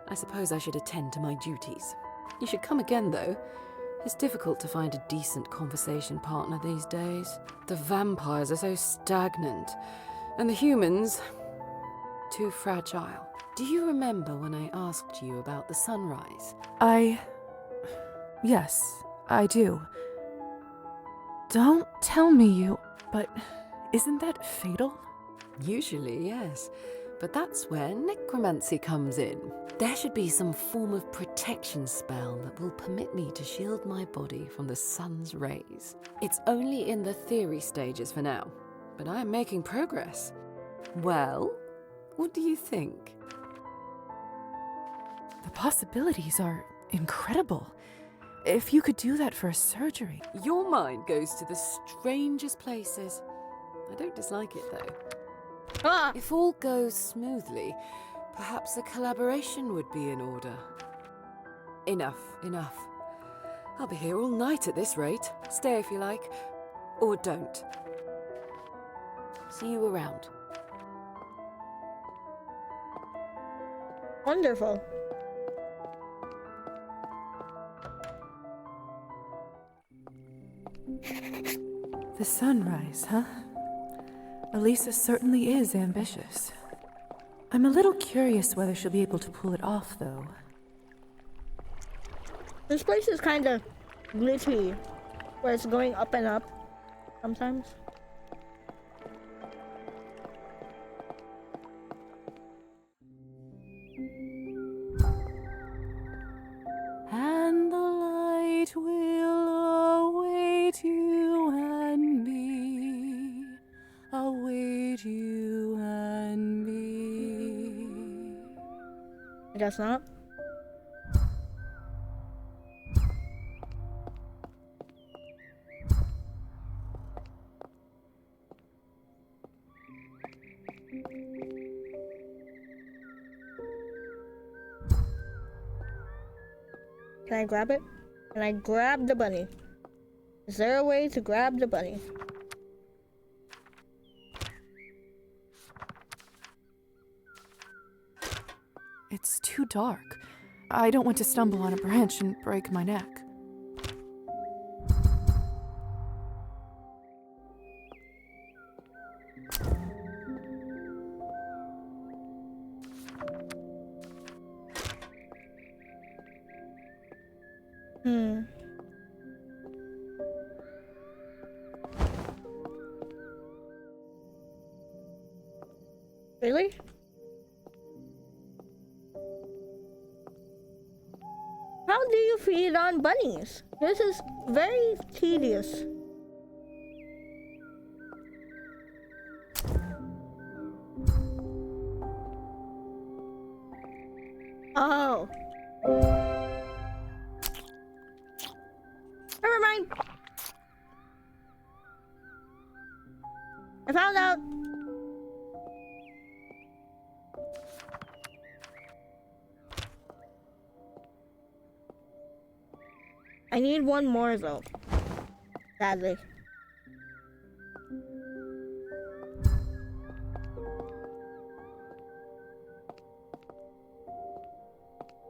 I suppose I should attend to my duties. You should come again, though. It's difficult to find a decent conversation partner these days. The vampires are so stagnant, and the humans too fragile. Do you remember when I asked you about the sunrise? Yes, I do. Don't tell me you... But isn't that fatal? Usually, yes. But that's where necromancy comes in. There should be some form of protection spell that will permit me to shield my body from the sun's rays. It's only in the theory stages for now, but I am making progress. Well, what do you think? The possibilities are incredible. If you could do that for a surgery. Your mind goes to the strangest places. I don't dislike it, though. If all goes smoothly, perhaps a collaboration would be in order. Enough, enough. I'll be here all night at this rate. Stay if you like, or don't. See you around. Wonderful. The sunrise, huh? Elisa certainly is ambitious. I'm a little curious whether she'll be able to pull it off, though. This place is kind of glitchy, where it's going up and up sometimes. And the light will await you and me, await you and me. I guess not. Can I grab it? Can I grab the bunny? Is there a way to grab the bunny? It's too dark. I don't want to stumble on a branch and break my neck. Really? How do you feed on bunnies? This is very tedious. Oh. Never mind. I found out. I need one more though. Sadly.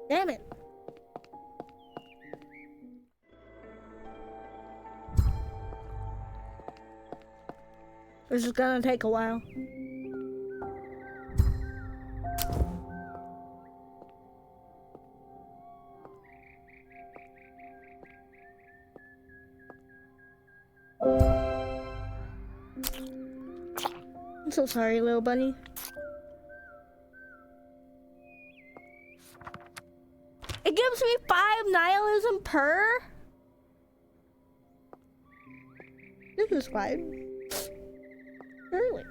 Damn it. This is gonna take a while. I'm so sorry, little bunny. It gives me 5 nihilism per? This is fine. Really?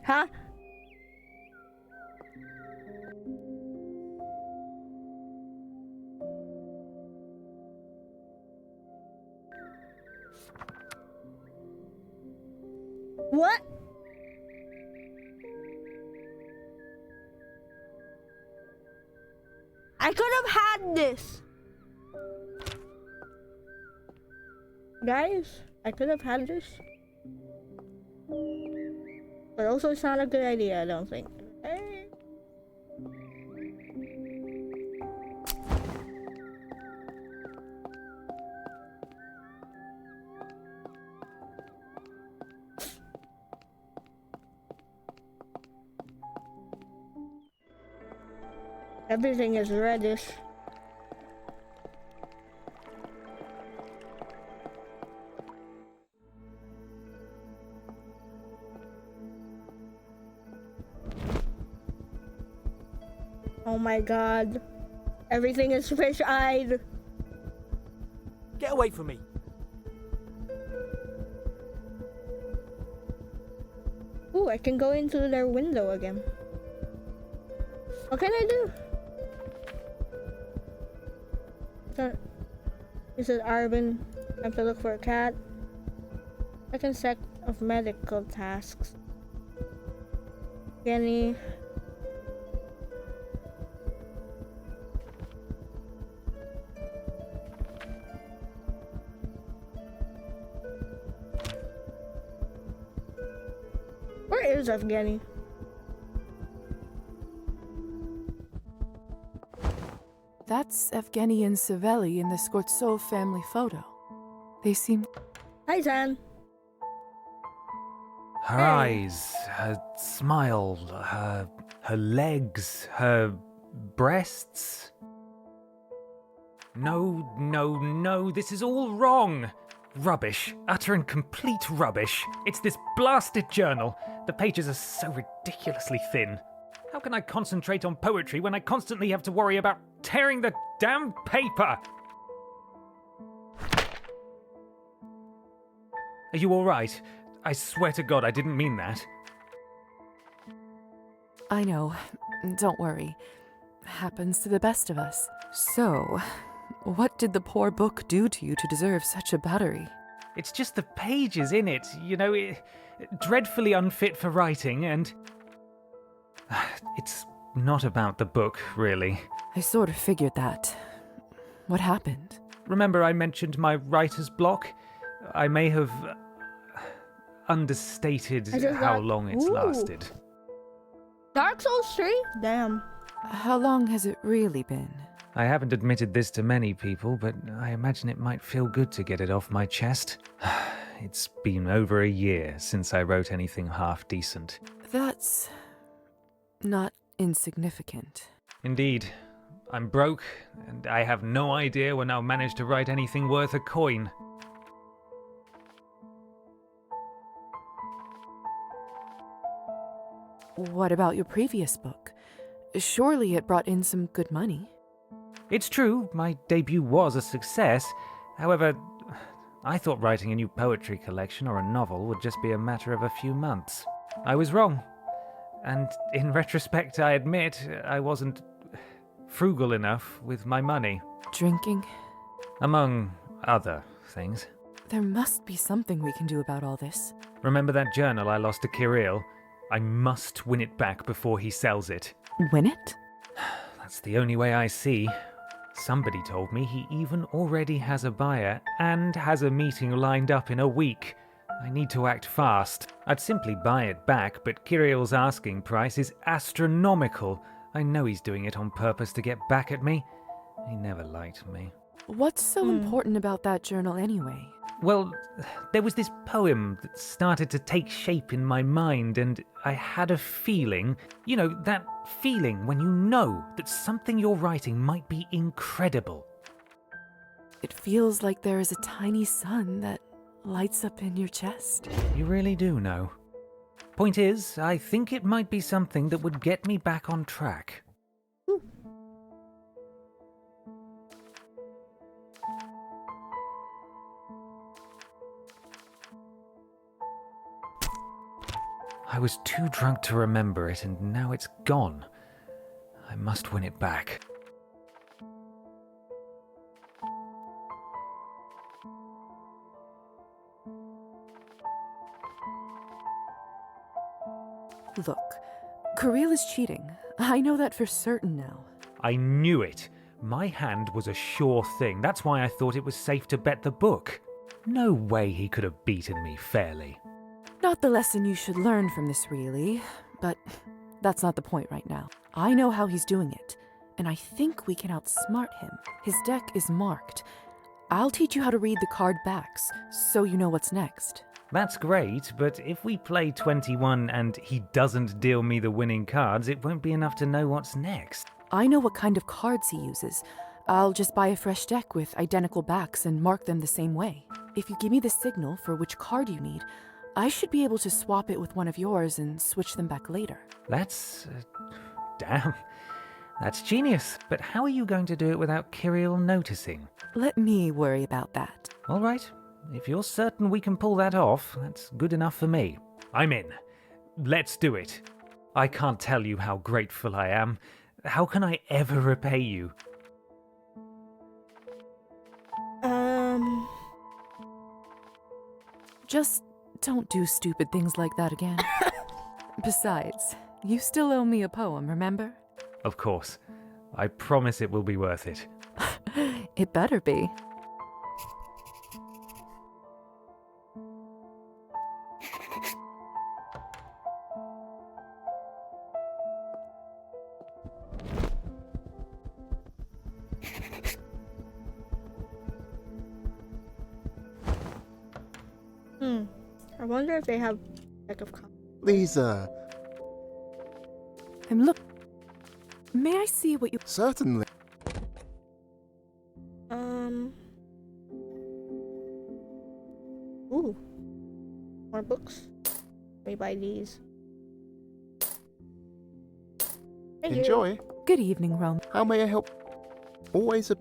Huh? What? I could have had this. Guys, I could have had this. But also it's not a good idea, I don't think. Everything is reddish. Oh my god. Everything is fish-eyed. Get away from me. Ooh, I can go into their window again. What can I do? Is it Arvin? I have to look for a cat. Second set of medical tasks. Jenny. Where is Evgeny? That's Evgeny and Savelli in the Skortsov family photo. They seem... Hi, Zan. Her eyes, her smile, her legs, her breasts. No, this is all wrong. Rubbish, utter and complete rubbish. It's this blasted journal. The pages are so ridiculously thin. How can I concentrate on poetry when I constantly have to worry about tearing the damn paper? Are you all right? I swear to God I didn't mean that. I know. Don't worry. Happens to the best of us. So, what did the poor book do to you to deserve such a battery? It's just the pages in it, dreadfully unfit for writing, and... It's not about the book, really. I sort of figured that. What happened? Remember I mentioned my writer's block? I may have understated how long it's lasted. Dark Souls 3? Damn. How long has it really been? I haven't admitted this to many people, but I imagine it might feel good to get it off my chest. It's been over a year since I wrote anything half decent. That's not insignificant. Indeed. I'm broke, and I have no idea when I'll manage to write anything worth a coin. What about your previous book? Surely it brought in some good money. It's true, my debut was a success. However, I thought writing a new poetry collection or a novel would just be a matter of a few months. I was wrong. And in retrospect, I admit I wasn't frugal enough with my money. Drinking? Among other things. There must be something we can do about all this. Remember that journal I lost to Kirill? I must win it back before he sells it. Win it? That's the only way I see. Somebody told me he even already has a buyer and has a meeting lined up in a week. I need to act fast. I'd simply buy it back, but Kirill's asking price is astronomical. I know he's doing it on purpose to get back at me. He never liked me. What's so important about that journal anyway? Well, there was this poem that started to take shape in my mind, and I had a feeling, that feeling when you know that something you're writing might be incredible. It feels like there is a tiny sun that lights up in your chest. You really do know. Point is, I think it might be something that would get me back on track. I was too drunk to remember it, and now it's gone. I must win it back. Look, Kirill is cheating. I know that for certain now. I knew it. My hand was a sure thing. That's why I thought it was safe to bet the book. No way he could have beaten me fairly. Not the lesson you should learn from this, really. But that's not the point right now. I know how he's doing it, and I think we can outsmart him. His deck is marked. I'll teach you how to read the card backs, so you know what's next. That's great, but if we play 21 and he doesn't deal me the winning cards, it won't be enough to know what's next. I know what kind of cards he uses. I'll just buy a fresh deck with identical backs and mark them the same way. If you give me the signal for which card you need, I should be able to swap it with one of yours and switch them back later. That's... damn. That's genius. But how are you going to do it without Kirill noticing? Let me worry about that. All right. If you're certain we can pull that off, that's good enough for me. I'm in. Let's do it. I can't tell you how grateful I am. How can I ever repay you? Just Don't do stupid things like that again. Besides, you still owe me a poem, remember? Of course. I promise it will be worth it. It better be. I wonder if they have a deck of cards. Lisa. May I see what you... Certainly. Ooh. More books. Let me buy these. Thank you. Enjoy. Good evening, Rome. How may I help? Always a...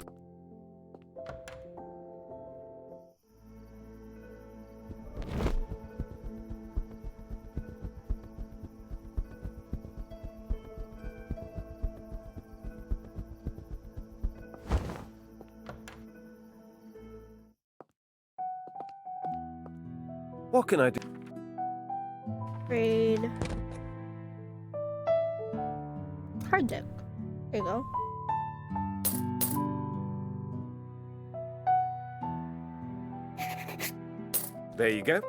What can I do? Trade. Card deck. There you go. There you go.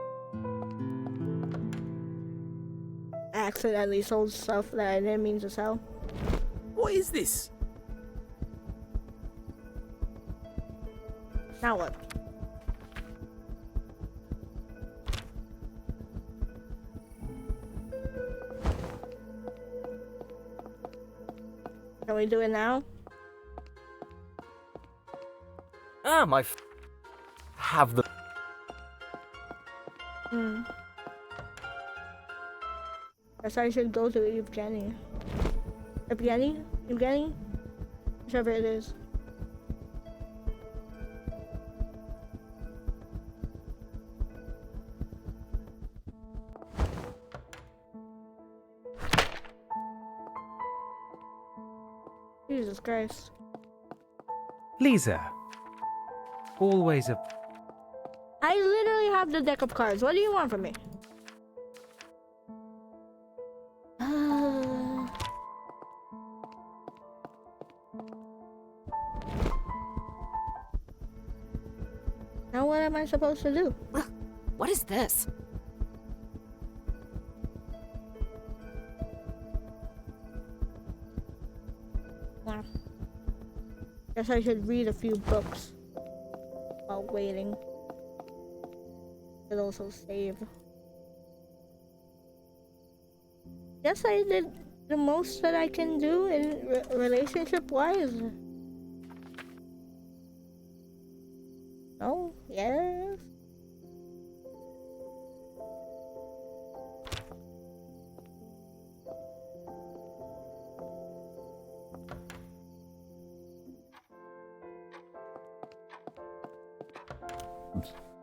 I accidentally sold stuff that I didn't mean to sell. What is this? Now what? Can we do it now? Have the... Guess I should go to Evgeny. Evgeny? Evgeny? Whichever it is. Jesus Christ. Lisa. Always a... I literally have the deck of cards. What do you want from me? Now what am I supposed to do? What is this? Guess I should read a few books while waiting. Could also save. Guess I did the most that I can do in relationship-wise. No? Yes?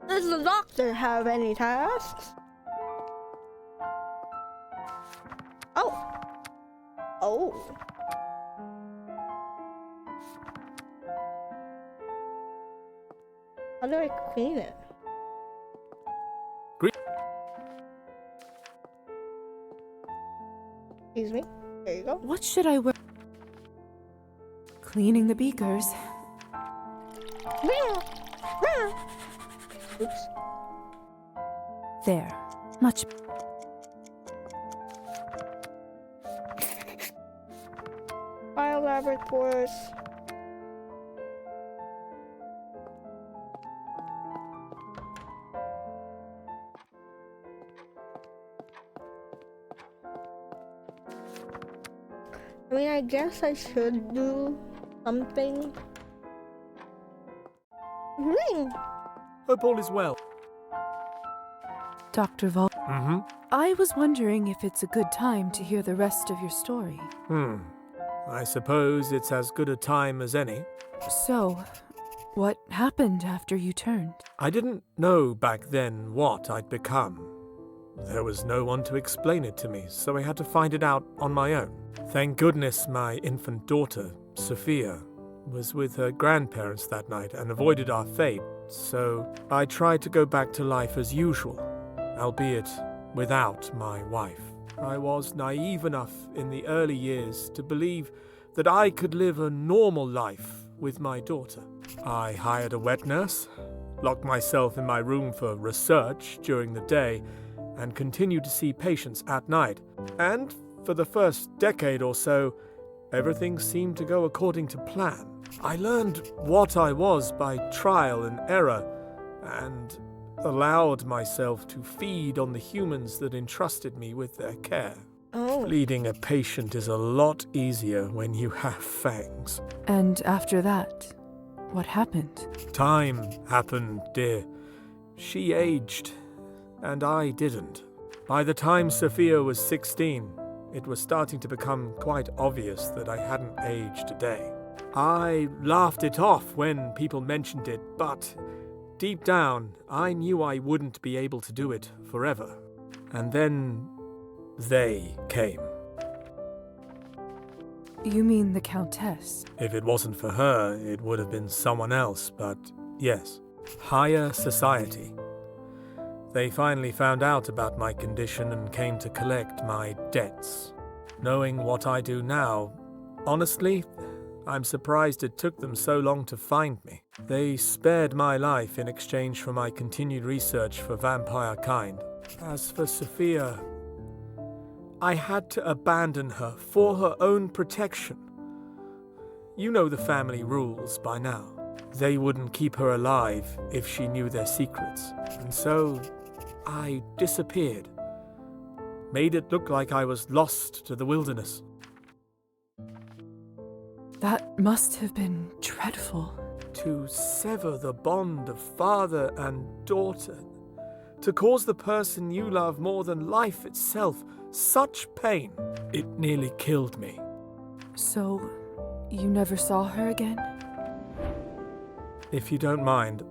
Does the doctor have any tasks? Oh. Oh. How do I clean it? Excuse me. There you go. What should I wear? Cleaning the beakers. Oops. There. Much. File laboratories. I mean, I guess I should do something. Ring! Hope all is well. Dr. Vol. I was wondering if it's a good time to hear the rest of your story. I suppose it's as good a time as any. So, what happened after you turned? I didn't know back then what I'd become. There was no one to explain it to me, so I had to find it out on my own. Thank goodness my infant daughter, Sophia, was with her grandparents that night and avoided our fate, so I tried to go back to life as usual, albeit without my wife. I was naive enough in the early years to believe that I could live a normal life with my daughter. I hired a wet nurse, locked myself in my room for research during the day, and continued to see patients at night. And for the first decade or so, everything seemed to go according to plan. I learned what I was by trial and error, and allowed myself to feed on the humans that entrusted me with their care. Leading a patient is a lot easier when you have fangs. And after that, what happened? Time happened, dear. She aged, and I didn't. By the time Sophia was 16, it was starting to become quite obvious that I hadn't aged a day. I laughed it off when people mentioned it, but deep down, I knew I wouldn't be able to do it forever. And then they came. You mean the Countess? If it wasn't for her, it would have been someone else, but yes, higher society. They finally found out about my condition and came to collect my debts. Knowing what I do now, honestly, I'm surprised it took them so long to find me. They spared my life in exchange for my continued research for vampire kind. As for Sophia, I had to abandon her for her own protection. You know the family rules by now. They wouldn't keep her alive if she knew their secrets. And so, I disappeared. Made it look like I was lost to the wilderness. That must have been dreadful. To sever the bond of father and daughter. To cause the person you love more than life itself such pain. It nearly killed me. So, you never saw her again? If you don't mind,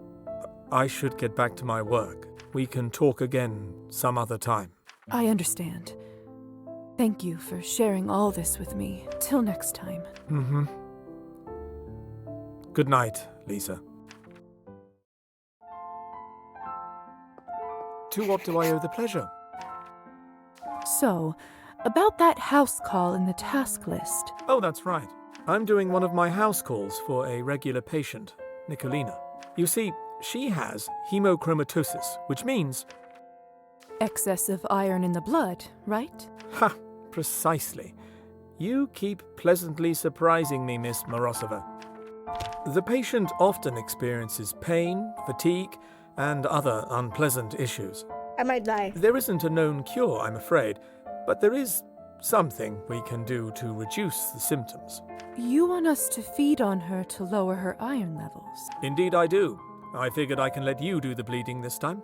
I should get back to my work. We can talk again some other time. I understand. Thank you for sharing all this with me. Till next time. Mm-hmm. Good night, Lisa. To what do I owe the pleasure? So, about that house call in the task list. Oh, that's right. I'm doing one of my house calls for a regular patient, Nicolina. You see, she has hemochromatosis, which means... excess of iron in the blood, right? Ha! Precisely. You keep pleasantly surprising me, Miss Morozova. The patient often experiences pain, fatigue, and other unpleasant issues. I might die. There isn't a known cure, I'm afraid, but there is something we can do to reduce the symptoms. You want us to feed on her to lower her iron levels? Indeed I do. I figured I can let you do the bleeding this time.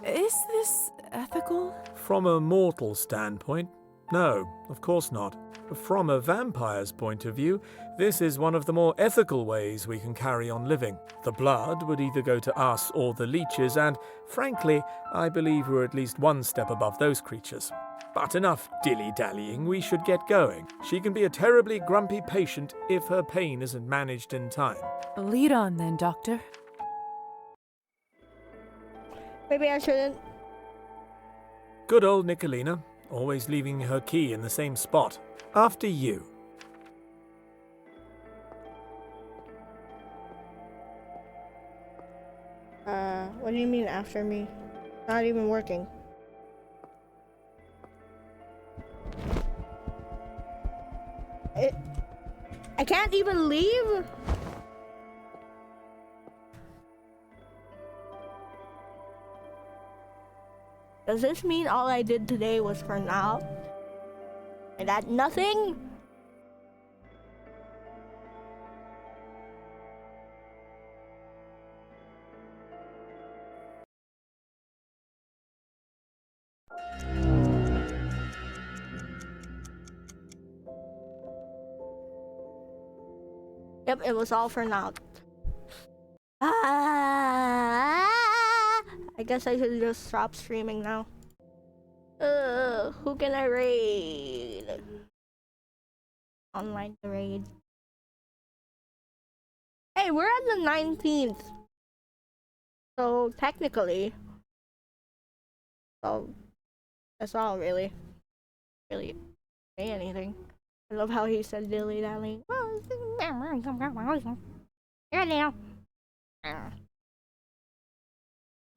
Is this ethical? From a mortal standpoint, no, of course not. From a vampire's point of view, this is one of the more ethical ways we can carry on living. The blood would either go to us or the leeches, and frankly, I believe we're at least one step above those creatures. But enough dilly-dallying, we should get going. She can be a terribly grumpy patient if her pain isn't managed in time. Lead on then, Doctor. Maybe I shouldn't. Good old Nicolina, always leaving her key in the same spot. After you. What do you mean after me? Not even working. I can't even leave? Does this mean all I did today was for now? And that nothing? Yep, it was all for now. I guess I should just stop streaming now. Who can I raid? Online to raid. Hey, we're at the 19th. So technically, so that's all really say anything. I love how he said dilly dally.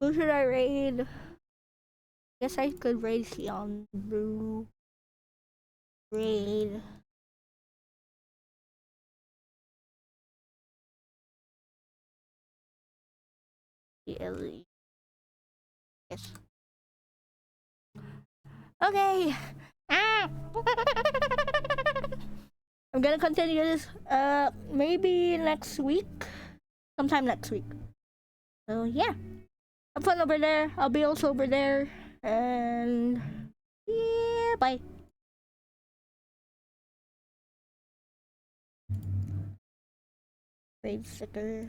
Who should I raid? Guess I could raid Sion Brew. Raid. Dilly. Yes. Okay. I'm gonna continue this maybe next week. Sometime next week. So yeah. Have fun over there. I'll be also over there. And yeah, bye. Raid sticker.